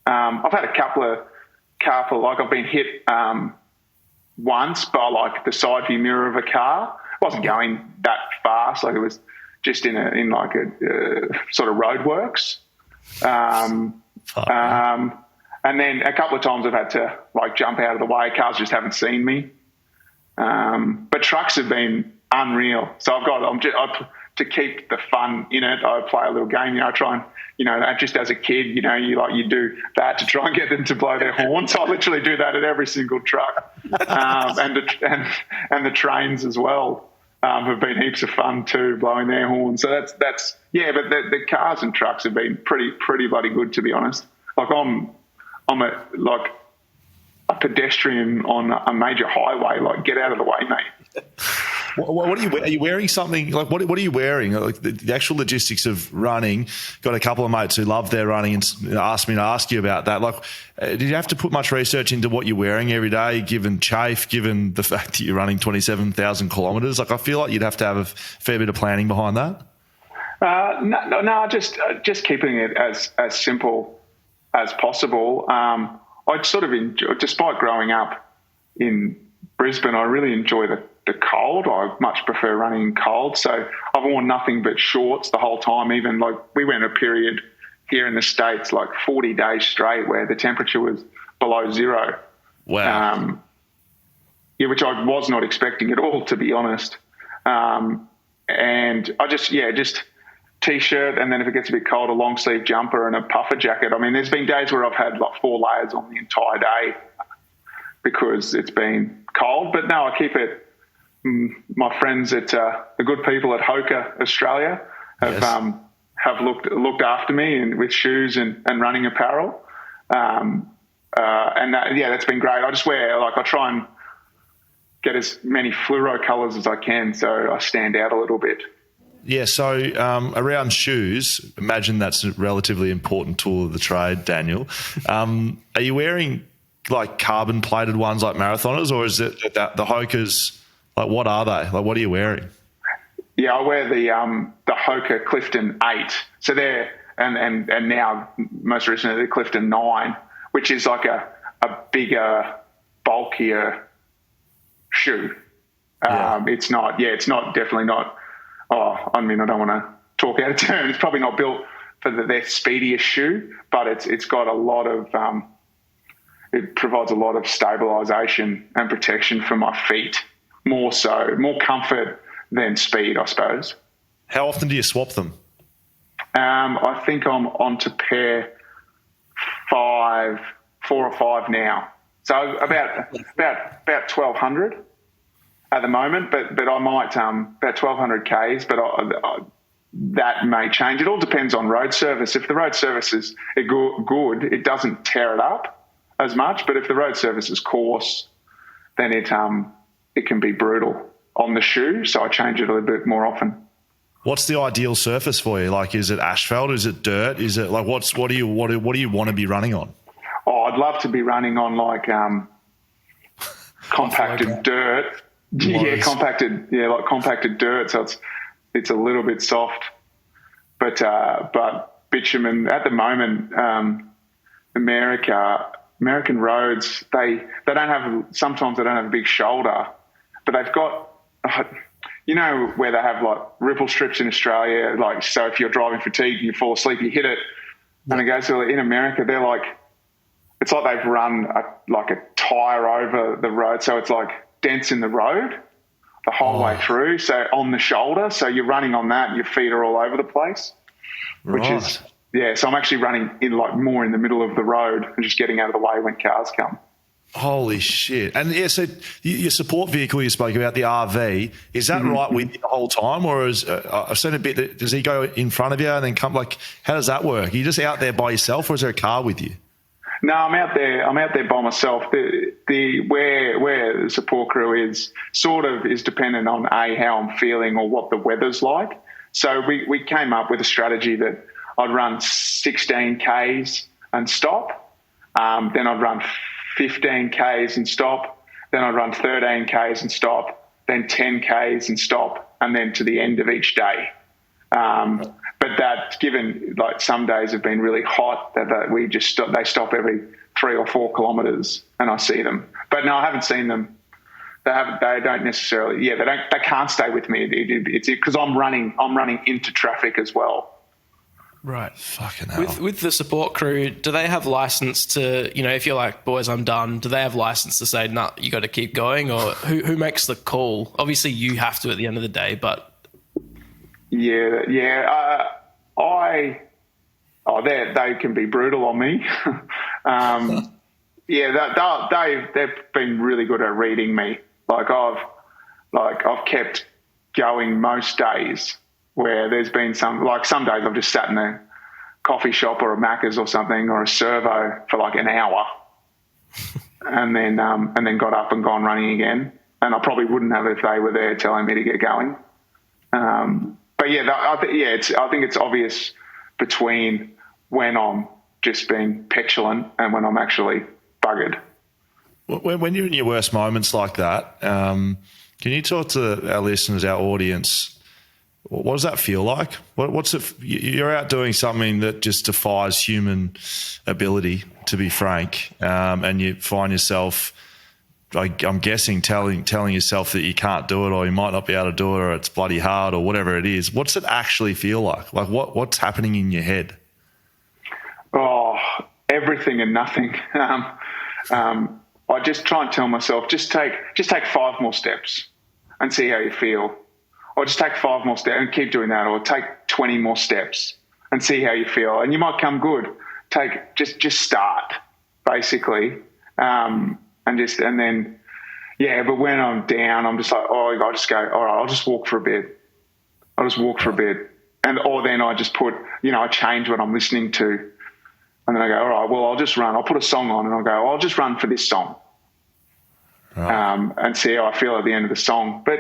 I've had a couple like I've been hit once by like the side view mirror of a car. It wasn't going that fast, like it was just in like a sort of roadworks. And then a couple of times I've had to like jump out of the way. Cars just haven't seen me. But trucks have been unreal. So to keep the fun in it, I play a little game. I try and, just as a kid, you do that to try and get them to blow their horns. I literally do that at every single truck, and the trains as well have been heaps of fun too, blowing their horns. So that's yeah. But the cars and trucks have been pretty bloody good, to be honest. Like I'm a pedestrian on a major highway. Like get out of the way, mate. What are you wearing something like what are you wearing? Like the actual logistics of running. Got a couple of mates who love their running and asked me to ask you about that. Like, did you have to put much research into what you're wearing every day, given chafe, given the fact that you're running 27,000 kilometres? Like, I feel like you'd have to have a fair bit of planning behind that. No, just keeping it as simple as possible. I sort of enjoy, despite growing up in Brisbane, I really enjoy the cold. I much prefer running cold. So I've worn nothing but shorts the whole time. Even like we went a period here in the States, like 40 days straight where the temperature was below zero. Wow. Which I was not expecting at all, to be honest. And I just T-shirt, and then if it gets a bit cold, a long sleeve jumper and a puffer jacket. I mean, there's been days where I've had like 4 layers on the entire day because it's been cold. But no, I keep it. My friends at the good people at Hoka Australia have looked after me and with shoes and running apparel, and that's been great. I just I try and get as many fluoro colours as I can so I stand out a little bit. Yeah, so around shoes, imagine that's a relatively important tool of the trade, Daniel. Are you wearing like carbon plated ones like marathoners, or is it that the Hokas? Like, what are they? Like, what are you wearing? Yeah, I wear the Hoka Clifton 8. So they're and now most recently the Clifton 9, which is like a bigger, bulkier shoe. Yeah. It's definitely not. I mean, I don't want to talk out of turn. It's probably not built for their speediest shoe, but it's got a lot of it provides a lot of stabilisation and protection for my feet. More comfort than speed, I suppose. How often do you swap them? I think I'm on to pair 4 or 5 now. So about 1,200 at the moment, but I might about 1,200 Ks, but that may change. It all depends on road surface. If the road surface is good, it doesn't tear it up as much. But if the road surface is coarse, then it can be brutal on the shoe. So I change it a little bit more often. What's the ideal surface for you? Like, is it asphalt? Is it dirt? Is it like what do you want to be running on? Oh, I'd love to be running on like compacted dirt. Yeah, compacted dirt. So it's a little bit soft, but bitumen at the moment. American roads, they don't have. Sometimes they don't have a big shoulder, but they've got. Where they have like ripple strips in Australia, like so if you're driving fatigued and you fall asleep, you hit it, and it goes. So in America, they're like, it's like they've run a tire over the road, so it's like dents in the road the whole way through. So on the shoulder, so you're running on that, and your feet are all over the place, which is So I'm actually running in like more in the middle of the road and just getting out of the way when cars come. Holy shit. And yeah, so your support vehicle you spoke about, the RV, is that right with you the whole time? Or I've seen a bit that, does he go in front of you and then come, like, how does that work? Are you just out there by yourself or is there a car with you? No, I'm out there by myself. Where the support crew is dependent on how I'm feeling or what the weather's like. So we came up with a strategy that I'd run 16 Ks and stop. Then I'd run 15 Ks and stop, then I'd run 13 Ks and stop, then 10 Ks and stop, and then to the end of each day. But that, given like some days have been really hot, that they stop every 3 or 4 kilometres, and I see them. But no, I haven't seen them. They don't necessarily. Yeah, they can't stay with me. It's because I'm running into traffic as well. Right. Fucking hell. With the support crew, do they have license to, if you're like, boys, I'm done, do they have license to say, nah, you got to keep going? Or who makes the call? Obviously you have to at the end of the day, but. Yeah. They can be brutal on me. They've been really good at reading me. I've kept going most days. Where there's been some days I've just sat in a coffee shop or a Macca's or something or a servo for like an hour and then got up and gone running again. and I probably wouldn't have if they were there telling me to get going. But yeah, I think it's obvious between when I'm just being petulant and when I'm actually buggered. When you're in your worst moments like that, can you talk to our listeners, our audience? What does that feel like? What's it? You're out doing something that just defies human ability, to be frank, and you find yourself, I'm guessing, telling yourself that you can't do it, or you might not be able to do it, or it's bloody hard, or whatever it is. What's it actually feel like? Like what's happening in your head? Oh, everything and nothing. I just try and tell myself, just take 5 more steps and see how you feel. Or just take 5 more steps and keep doing that, or take 20 more steps and see how you feel. And you might come good. Just start, basically. But when I'm down, I'm just like, I just go, all right, I'll just walk for a bit. Or then I just put, I change what I'm listening to. And then I go, all right, well, I'll just run. I'll put a song on and I'll go, I'll just run for this song. Right. And see how I feel at the end of the song. But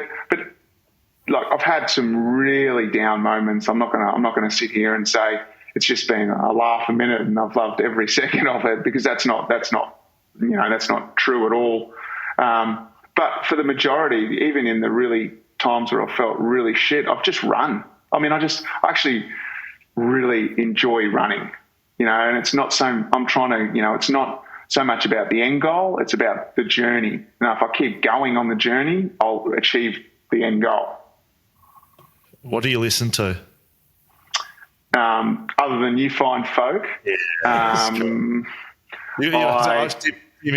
like, I've had some really down moments. I'm not gonna sit here and say it's just been a laugh a minute and I've loved every second of it, because that's not true at all. But for the majority, even in the really times where I felt really shit, I've just run. I mean, I actually really enjoy running, and it's not so, I'm trying to, it's not so much about the end goal, it's about the journey. Now, if I keep going on the journey, I'll achieve the end goal. What do you listen to? Other than You Find Folk. Yeah,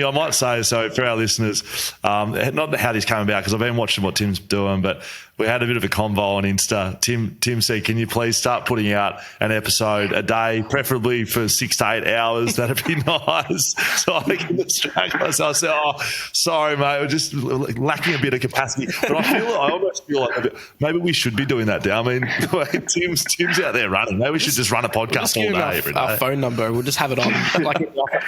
I might say, so for our listeners, not how this came about, because I've been watching what Tim's doing, but we had a bit of a convo on Insta. Tim said, can you please start putting out an episode a day, preferably for 6 to 8 hours? That'd be nice. So I can distract myself. I said, sorry, mate, we're just lacking a bit of capacity. But I almost feel like maybe we should be doing that now. I mean, Tim's out there running. Maybe we should just run a podcast all day every day. Our phone number, we'll just have it on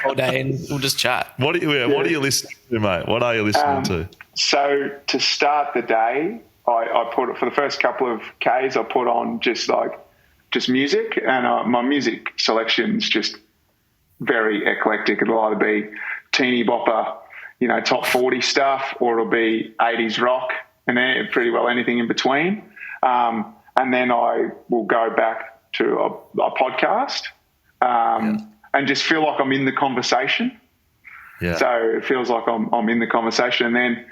all day and we'll just chat. What are you listening to, mate? What are you listening to? So to start the day, I put it for the first couple of Ks. I put on just music, and my music selection's just very eclectic. It'll either be teeny bopper, top 40 stuff, or it'll be 80s rock, and then pretty well anything in between. And then I will go back to a podcast, and just feel like I'm in the conversation. Yeah. So it feels like I'm in the conversation, and then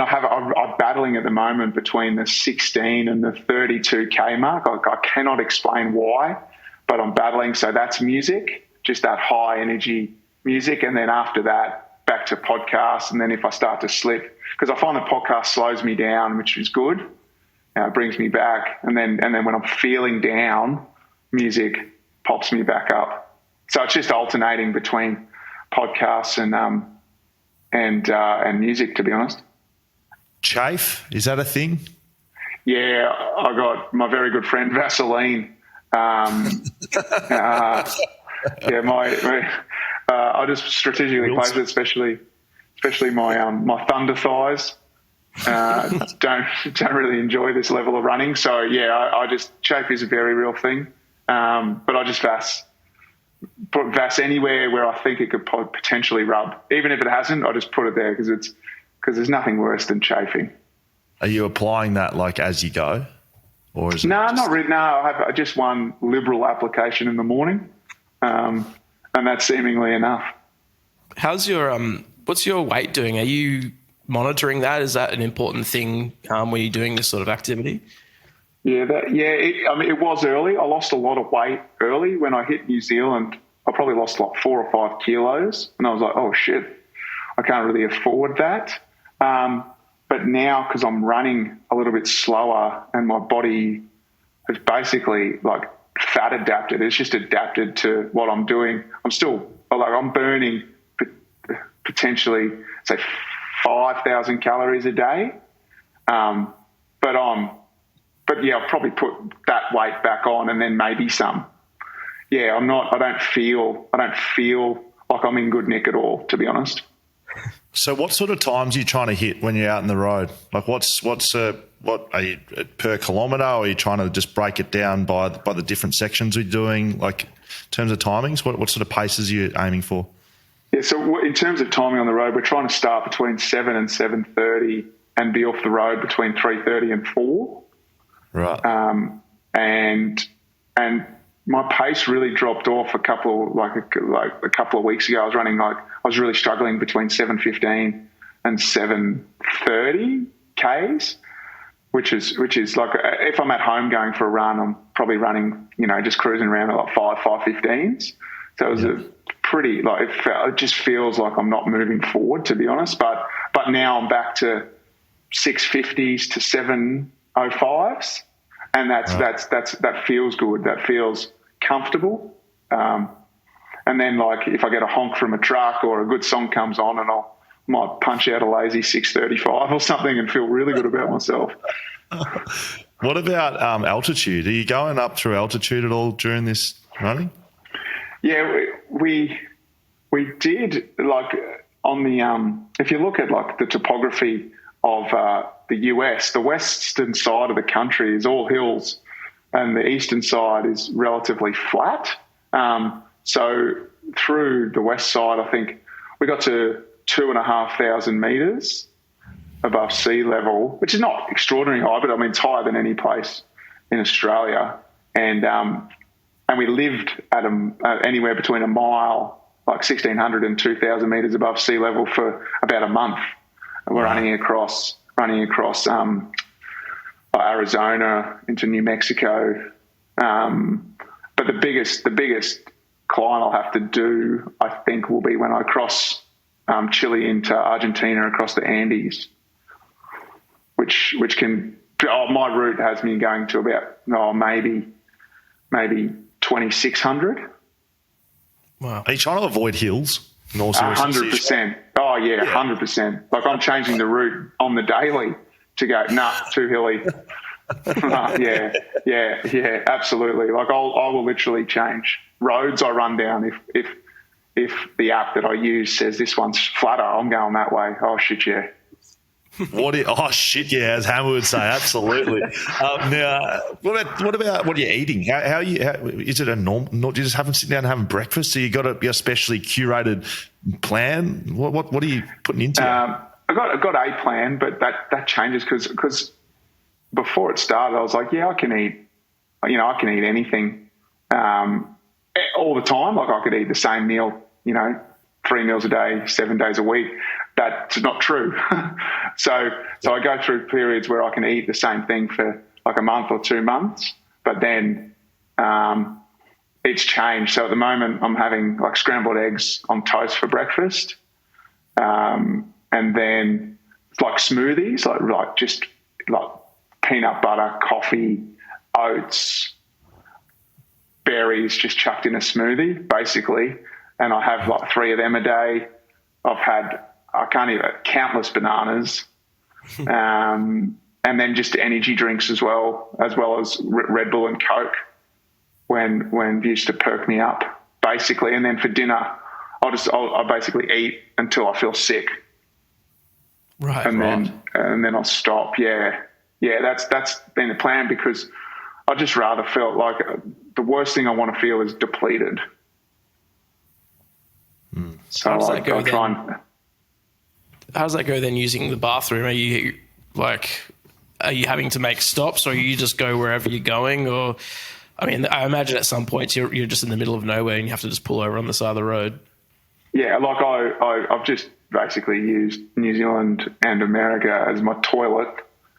I'm battling at the moment between the 16 and the 32K mark. I cannot explain why, but I'm battling. So that's music, just that high energy music. And then after that, back to podcasts. And then if I start to slip, because I find the podcast slows me down, which is good. It brings me back. And then when I'm feeling down, music pops me back up. So it's just alternating between podcasts and music, to be honest. Chafe, is that a thing? Yeah, I got my very good friend Vaseline. I just strategically place it, especially my thunder thighs. Don't really enjoy this level of running, so yeah, I just chafe is a very real thing. But I just put Vass anywhere where I think it could potentially rub, even if it hasn't. I just put it there because there's nothing worse than chafing. Are you applying that like as you go, or is not really? No, I have just one liberal application in the morning, and that's seemingly enough. How's your what's your weight doing? Are you monitoring that? Is that an important thing when you're doing this sort of activity? Yeah, it was early. I lost a lot of weight early when I hit New Zealand. I probably lost like 4 or 5 kilos, and I was like, oh shit, I can't really afford that. But now, because I'm running a little bit slower and my body has basically like fat adapted, it's just adapted to what I'm doing. I'm burning potentially, say, 5,000 calories a day. But yeah, I'll probably put that weight back on and then maybe some. Yeah, I don't feel like I'm in good nick at all, to be honest. So what sort of times are you trying to hit when you're out in the road? Like what are you per kilometre, or are you trying to just break it down by the different sections we're doing? Like in terms of timings, what sort of paces are you aiming for? Yeah, so in terms of timing on the road, we're trying to start between 7 and 7:30 and be off the road between 3:30 and 4. Right. And my pace really dropped off a couple of weeks ago. I was really struggling between 7:15 and 7:30 Ks, which is like, if I'm at home going for a run, I'm probably running, just cruising around at like 5:15s. So it was a pretty, it just feels like I'm not moving forward, to be honest. But now I'm back to 6:50s to 7:05s, and that feels good. That feels comfortable. And then if I get a honk from a truck or a good song comes on, and might punch out a lazy 6:35 or something and feel really good about myself. What about altitude? Are you going up through altitude at all during this running? Yeah, we did, on the if you look at the topography of the US, the western side of the country is all hills, and the eastern side is relatively flat. So through the west side, I think we got to 2,500 metres above sea level, which is not extraordinary high, but I mean it's higher than any place in Australia. And we lived at anywhere between a mile, 1,600 and 2,000 metres above sea level for about a month. And we're running across Arizona into New Mexico. But the biggest climb I'll have to do, I think, will be when I cross Chile into Argentina across the Andes, which can. My route has me going to about maybe 2,600. Wow. Are you trying to avoid hills? 100%. Oh yeah, 100%. I'm changing the route on the daily to go, too hilly. Yeah, absolutely. I will literally change roads I run down. If the app that I use says this one's flatter, I'm going that way. Oh shit, yeah. As Hammer would say, absolutely. Now, what about what are you eating? How is it a norm? Not you just haven't sit down and having breakfast? So you got a specially curated plan. What are you putting into? I got a plan, but that changes because before it started, I was like, I can eat anything all the time. I could eat the same meal, 3 meals a day, 7 days a week. That's not true. So I go through periods where I can eat the same thing for a month or 2 months, but then it's changed. So at the moment I'm having scrambled eggs on toast for breakfast, and then smoothies, just peanut butter, coffee, oats, berries just chucked in a smoothie basically, and I have 3 of them a day. I've had countless bananas, and then just energy drinks as well as Red Bull and Coke when used to perk me up basically. And then for dinner, I'll basically eat until I feel sick, right? And then I'll stop. Yeah. That's been the plan, because I just rather felt like the worst thing I want to feel is depleted. So How does I try and. How does that go then using the bathroom? Are you having to make stops, or you just go wherever you're going? Or, I imagine at some points you're just in the middle of nowhere and you have to just pull over on the side of the road. Yeah, I've just basically used New Zealand and America as my toilet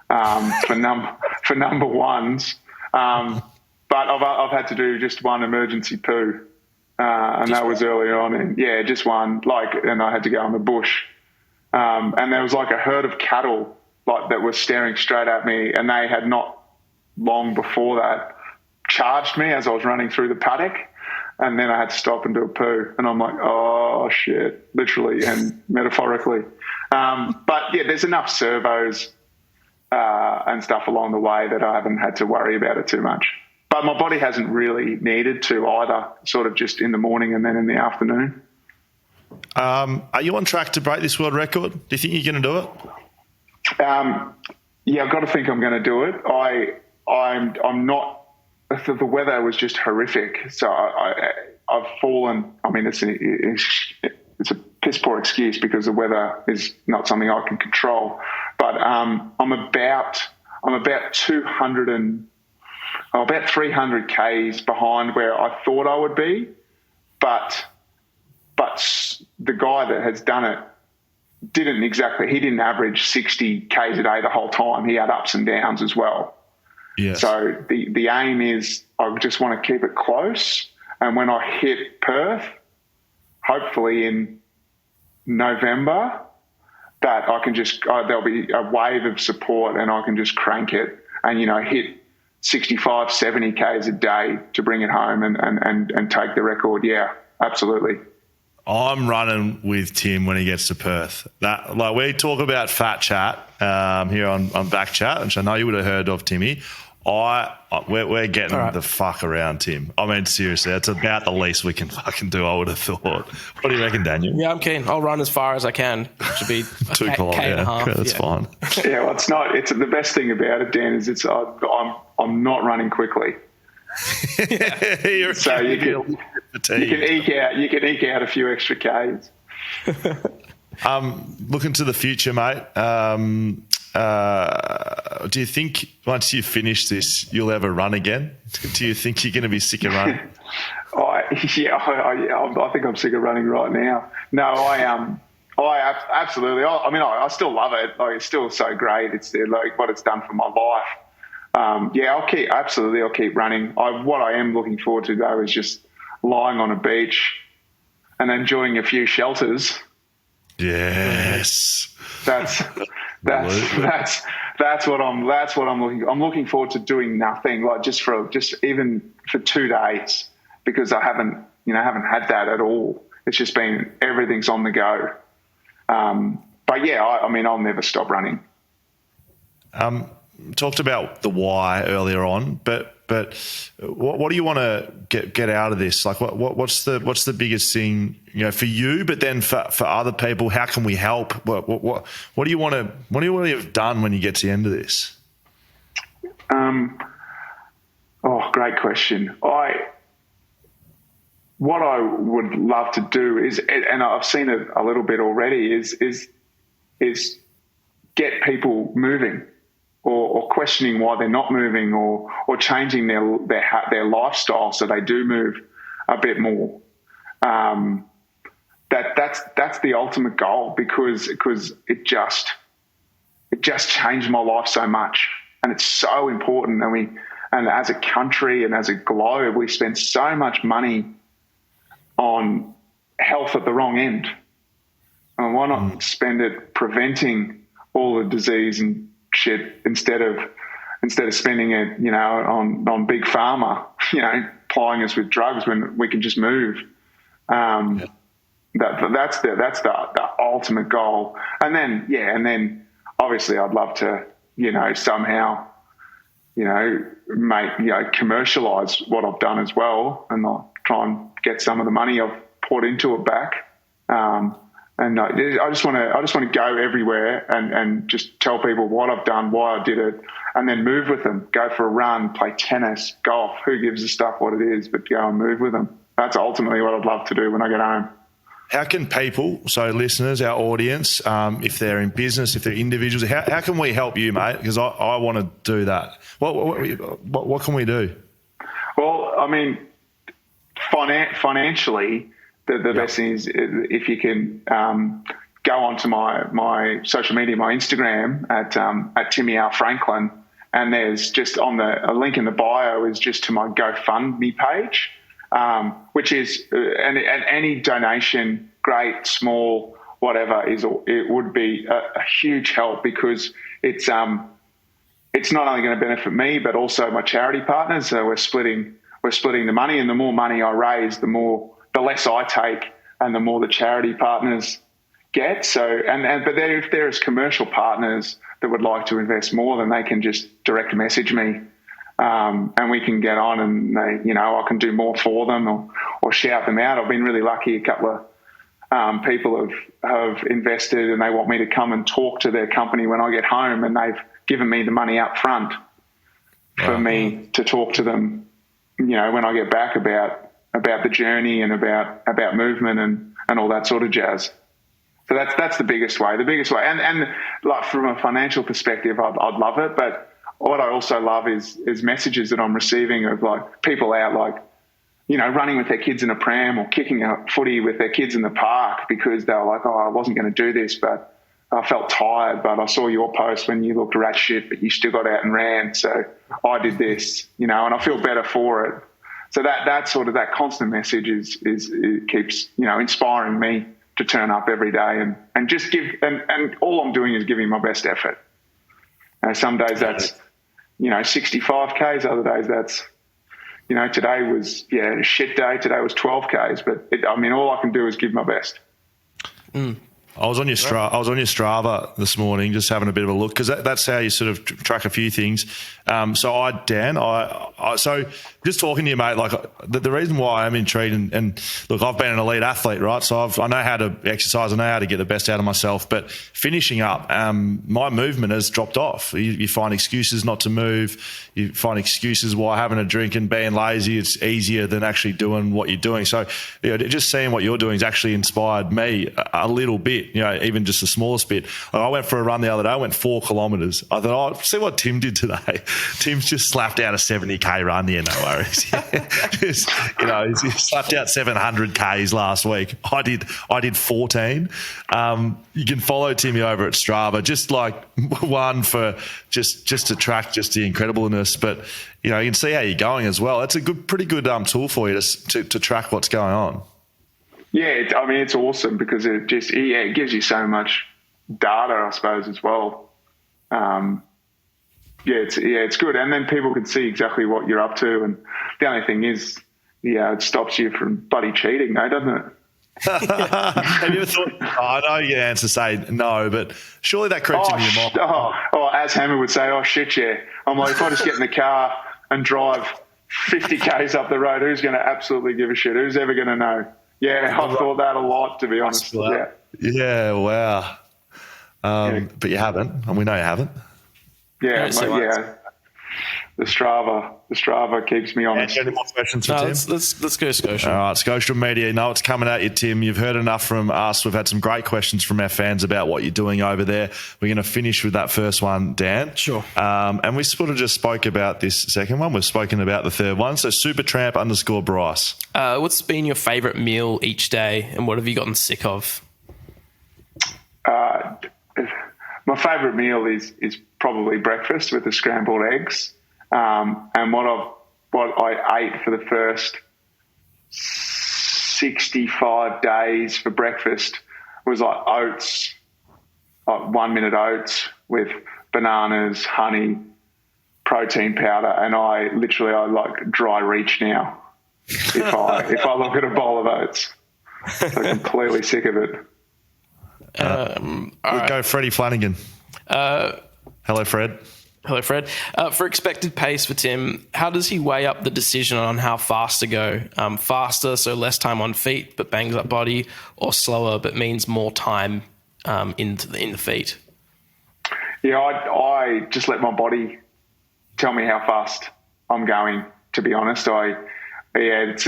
for number ones. But I've had to do just one emergency poo, and that was earlier on. And just one. And I had to go in the bush. And there was a herd of cattle that was staring straight at me, and they had not long before that charged me as I was running through the paddock, and then I had to stop and do a poo, and I'm like, oh shit, literally and metaphorically. But there's enough servos and stuff along the way that I haven't had to worry about it too much. But my body hasn't really needed to either, sort of just in the morning and then in the afternoon. Are you on track to break this world record? Do you think you're going to do it? Yeah, I've got to think I'm going to do it. I'm not. The weather was just horrific, so I've fallen. I mean, it's a piss poor excuse because the weather is not something I can control. But I'm about 200 and about 300 k's behind where I thought I would be, but the guy that has done it didn't average 60 k's a day the whole time. He had ups and downs as well. Yes. So the aim is I just want to keep it close, and when I hit Perth, hopefully in November, that I can just there'll be a wave of support and I can just crank it and hit 65, 70 k's a day to bring it home and take the record. Yeah, absolutely. I'm running with Tim when he gets to Perth. We talk about fat chat here on BackChat, which I know you would have heard of, Timmy. We're getting the fuck around, Tim. I mean, seriously, that's about the least we can fucking do, I would have thought. What do you reckon, Daniel? Yeah, I'm keen. I'll run as far as I can. It should be 2 kilometres. and a half. Okay, that's fine. Yeah, well, it's not. It's the best thing about it, Dan, is I'm not running quickly. So you can eke out a few extra Ks. Looking to the future, mate. Do you think once you finish this, you'll ever run again? Do you think you're going to be sick of running? I think I'm sick of running right now. No, I absolutely. I still love it. Like, it's still so great. It's like what it's done for my life. I'll keep running. What I am looking forward to though is just lying on a beach and enjoying a few shelters. Yes, that's what I'm looking forward to, doing nothing, like just even for 2 days, because I haven't had that at all. It's just been, everything's on the go. But yeah, I'll never stop running. Talked about the why earlier on, but what do you want to get out of this? Like, what's the biggest thing for you? But then for other people, how can we help? What do you want to have done when you get to the end of this? Great question. What I would love to do is, and I've seen it a little bit already, is get people moving. Or questioning why they're not moving, or changing their lifestyle so they do move a bit more. That's the ultimate goal, because it just changed my life so much, and it's so important. And as a country and as a globe, we spend so much money on health at the wrong end. And why not spend it preventing all the disease and shit instead of spending it, on big pharma, plying us with drugs when we can just move. That's the ultimate goal. And then obviously I'd love to, somehow, commercialize what I've done as well, and I'll try and get some of the money I've poured into it back. And I just want to go everywhere and just tell people what I've done, why I did it, and then move with them. Go for a run, play tennis, golf. Who gives a stuff what it is? But go and move with them. That's ultimately what I'd love to do when I get home. How can people, so listeners, our audience, if they're in business, if they're individuals, how can we help you, mate? Because I want to do that. What can we do? Well, financially, the best thing is if you can go onto my social media, my Instagram at Timmy R. Franklin, and there's just a link in the bio is just to my GoFundMe page, which is and any donation, great, small, whatever, it would be a huge help, because it's not only going to benefit me but also my charity partners. So we're splitting the money, and the more money I raise, the less I take and the more the charity partners get. So, but if there is commercial partners that would like to invest more, then they can just direct message me, and we can get on, and I can do more for them or shout them out. I've been really lucky. A couple People have invested and they want me to come and talk to their company when I get home, and they've given me the money up front for me to talk to them, when I get back about the journey and about movement and all that sort of jazz. So that's the biggest way. And like from a financial perspective, I'd love it. But what I also love is messages that I'm receiving of like people out like, running with their kids in a pram or kicking a footy with their kids in the park because they were like, oh, I wasn't going to do this, but I felt tired, but I saw your post when you looked rat shit, but you still got out and ran. So I did this, and I feel better for it. So that sort of that constant message it keeps, inspiring me to turn up every day and just give, and all I'm doing is giving my best effort. Some days that's, 65 Ks, other days that's, today was, a shit day. Today was 12 Ks, but all I can do is give my best. I was on your Strava this morning, just having a bit of a look, because that's how you sort of track a few things. So just talking to you, mate, like the reason why I'm intrigued, and look, I've been an elite athlete, right? So I know how to exercise, I know how to get the best out of myself. But finishing up, my movement has dropped off. You find excuses not to move. You find excuses why having a drink and being lazy, it's easier than actually doing what you're doing. So just seeing what you're doing has actually inspired me a little bit. Even just the smallest bit. I went for a run the other day. I went 4 kilometres. I thought, see what Tim did today. Tim's just slapped out a 70K run here, no worries. He slapped out 700 Ks last week. I did 14. You can follow Timmy over at Strava, just like one for just to track just the incredibleness, but you can see how you're going as well. It's a pretty good tool for you to track what's going on. Yeah, it's awesome because it just it gives you so much data, I suppose, as well. It's good, and then people can see exactly what you're up to. And the only thing is, it stops you from bloody cheating, though, doesn't it? Have you ever thought? I know your answer say no, but surely that creeps into your mind. As Hammer would say, shit, yeah. I'm like, if I just get in the car and drive 50 Ks up the road, who's going to absolutely give a shit? Who's ever going to know? Yeah, I've thought that a lot, to be honest. Yeah, wow. But you haven't, and we know you haven't. Yeah, The Strava keeps me honest. Any more questions for Tim? Let's go Scotia. All right, Scotia Media. You know it's coming at you, Tim. You've heard enough from us. We've had some great questions from our fans about what you're doing over there. We're going to finish with that first one, Dan. Sure. And we sort of just spoke about this second one. We've spoken about the third one. So Supertramp _ Bryce. What's been your favourite meal each day, and what have you gotten sick of? My favourite meal is probably breakfast with the scrambled eggs. And what I ate for the first 65 days for breakfast was like oats, like 1 minute oats with bananas, honey, protein powder, and I like dry reach now if I look at a bowl of oats. So I'm completely sick of it. Go Freddie Flanagan. Hello, Fred. Hello, Fred. For expected pace for Tim, how does he weigh up the decision on how fast to go? Faster, so less time on feet, but bangs up body, or slower, but means more time in the feet? Yeah, I just let my body tell me how fast I'm going, to be honest. It's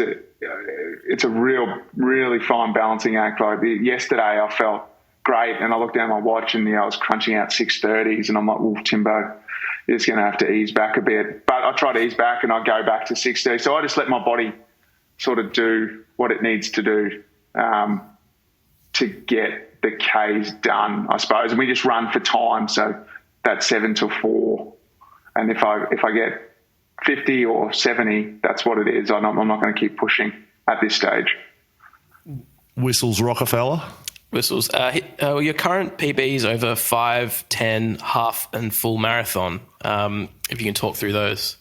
a really fine balancing act. Like yesterday I felt great, and I looked down my watch and I was crunching out 6:30s, and I'm like, well, Timbo, you're just going to have to ease back a bit. But I try to ease back and I go back to 6:30. So I just let my body sort of do what it needs to do to get the Ks done, I suppose. And we just run for time. So that's 7 till 4. And if I get 50 or 70, that's what it is. I'm not going to keep pushing at this stage. Whistles Rockefeller. Whistles. Your current PB is over 5, 10, half, and full marathon. If you can talk through those.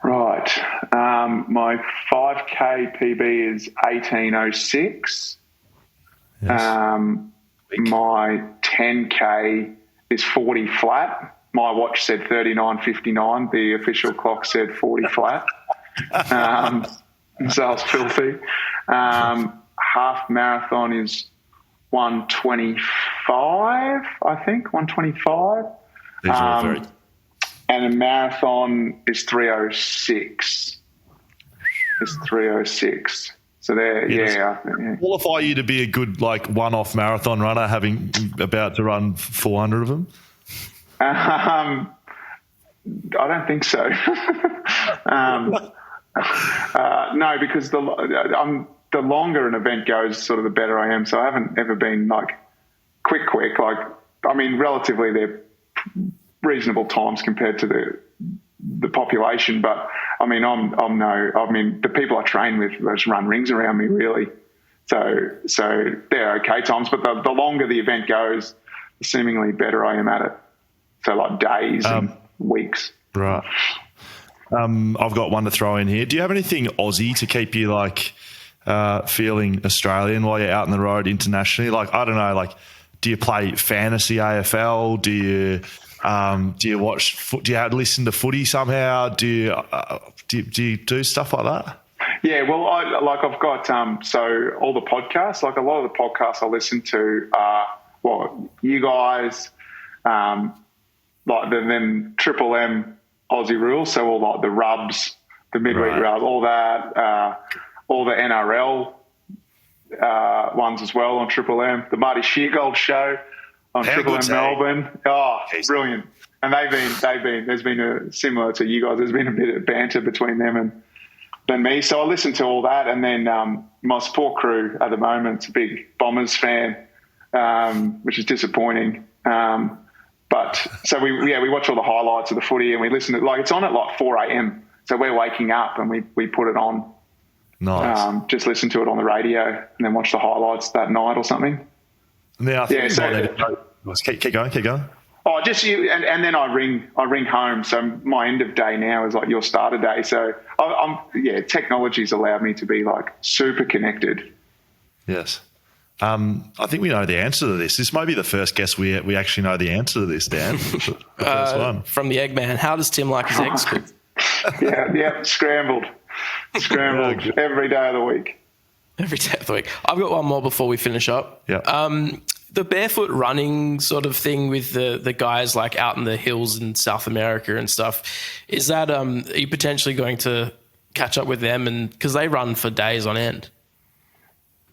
Right. My 5K PB is 18:06. Yes. My 10K is 40 flat. My watch said 39:59. The official clock said 40 flat. So I was filthy. Half marathon is 125, I think, 125. These are very... And a marathon is 306. It's 306. So there, yeah. Qualify you to be a good one-off marathon runner, having about to run 400 of them. I don't think so. No, because the longer an event goes, sort of the better I am. So I haven't ever been quick. Relatively they're reasonable times compared to the population, but the people I train with just run rings around me, really. So they're okay times, but the longer the event goes, the seemingly better I am at it. So days and weeks. Right. I've got one to throw in here. Do you have anything Aussie to keep you feeling Australian while you're out on the road internationally? I don't know, do you play fantasy AFL? Do you watch? Do you listen to footy somehow? Do you do stuff like that? Yeah, well, I've got so all the podcasts. A lot of the podcasts I listen to are you guys, then Triple M Aussie Rules. So all the rubs, the midweek rub, all that, all the NRL ones as well on Triple M. The Marty Sheargold show on Triple M Melbourne. Oh, brilliant! And they've been. There's been similar to you guys. There's been a bit of banter between them and me. So I listen to all that, and then my support crew at the moment is a big Bombers fan, which is disappointing. But so we watch all the highlights of the footy, and we listen to it's on at 4 a.m. So we're waking up and we put it on. Nice. Just listen to it on the radio and then watch the highlights that night or something. Now, keep going. Oh, just you, and then I ring home. So my end of day now is your start of day. So technology's allowed me to be super connected. Yes. I think we know the answer to this. This might be the first guess we actually know the answer to this, Dan. The first one. From the Eggman, how does Tim like his eggs cooked? Yeah, scrambled every day of the week. Every day of the week. I've got one more before we finish up. Yeah. The barefoot running sort of thing with the guys out in the hills in South America and stuff, is that are you potentially going to catch up with them, and because they run for days on end?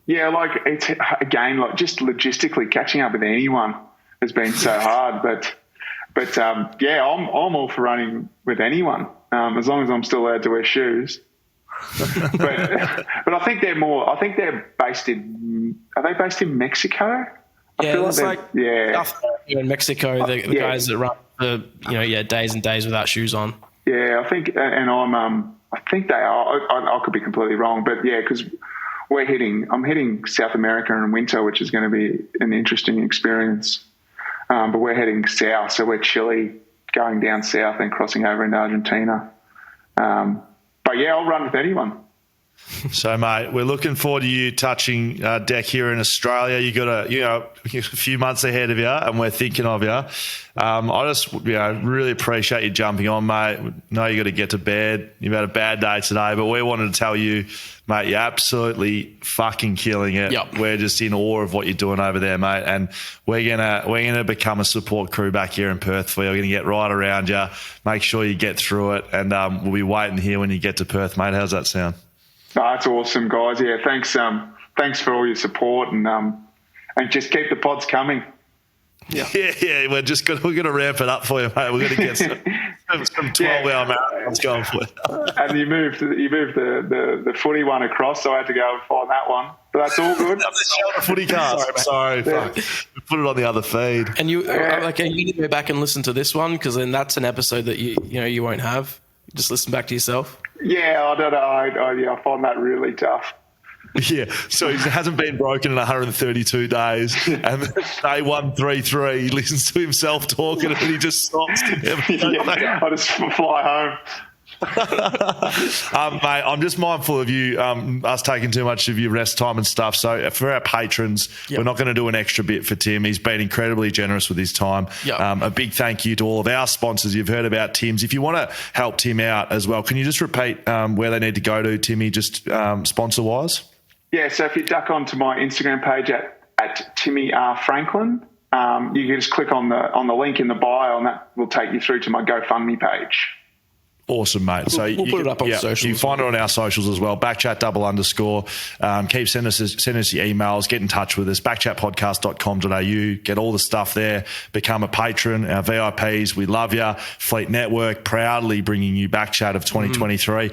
Yeah, it's again just logistically catching up with anyone has been so hard, but I'm all for running with anyone as long as I'm still allowed to wear shoes. but I think they're more. I think they're based in. Are they based in Mexico? South America in Mexico. The guys that run for days and days without shoes on. Yeah, I think, and I think they are. I could be completely wrong, but because I'm hitting South America in winter, which is going to be an interesting experience. But we're heading south, so we're Chile, going down south and crossing over into Argentina. But I'll run with anyone. So, mate, we're looking forward to you touching deck here in Australia. You got a few months ahead of you, and we're thinking of you. I just really appreciate you jumping on, mate. Know you got to get to bed. You've had a bad day today, but we wanted to tell you, mate, you're absolutely fucking killing it. Yep. We're just in awe of what you're doing over there, mate. And we're gonna become a support crew back here in Perth for you. We're gonna get right around you, make sure you get through it, and we'll be waiting here when you get to Perth, mate. How's that sound? Oh, that's awesome, guys. Yeah, thanks. Thanks for all your support, and just keep the pods coming. Yeah. We're gonna ramp it up for you, mate. We're gonna get some 12-hour marathons going for you. And you moved the footy one across, so I had to go and find that one. But that's all good. The footy cast. Sorry, fuck. We put it on the other feed. And you need to go back and listen to this one, because then that's an episode that you won't have. Just listen back to yourself. Yeah, I don't know. I find that really tough. Yeah, so he hasn't been broken in 132 days, and day 133 he listens to himself talking and he just stops. I just fly home. Mate, I'm just mindful of you, us taking too much of your rest time and stuff. So for our patrons, we're not going to do an extra bit for Tim. He's been incredibly generous with his time. A big thank you to all of our sponsors. You've heard about Tim's. If you want to help Tim out as well, can you just repeat where they need to go to, Timmy, just sponsor-wise? Yeah, so if you duck onto my Instagram page at at Timmy R. Franklin. You can just click on the link in the bio, and that will take you through to my GoFundMe page. Awesome, mate. So we'll put it up on socials. You can find it on our socials as well. BackChat _. Keep sending us your emails. Get in touch with us. Backchatpodcast.com.au. Get all the stuff there. Become a patron. Our VIPs. We love you. Fleet Network proudly bringing you BackChat of 2023.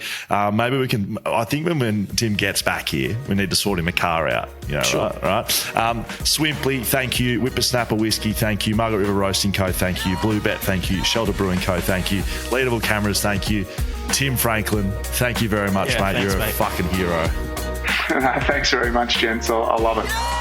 Maybe we can. I think when Tim gets back here, we need to sort him a car out. Sure. Right. Swimply, thank you. Whippersnapper Whisky, thank you. Margaret River Roasting Co, thank you. BlueBet, thank you. Shelter Brewing Co, thank you. Leadable Cameras, thank you. Tim Franklin, thank you very much, mate. Thanks, You're a mate. fucking hero. Thanks very much, gents. I love it.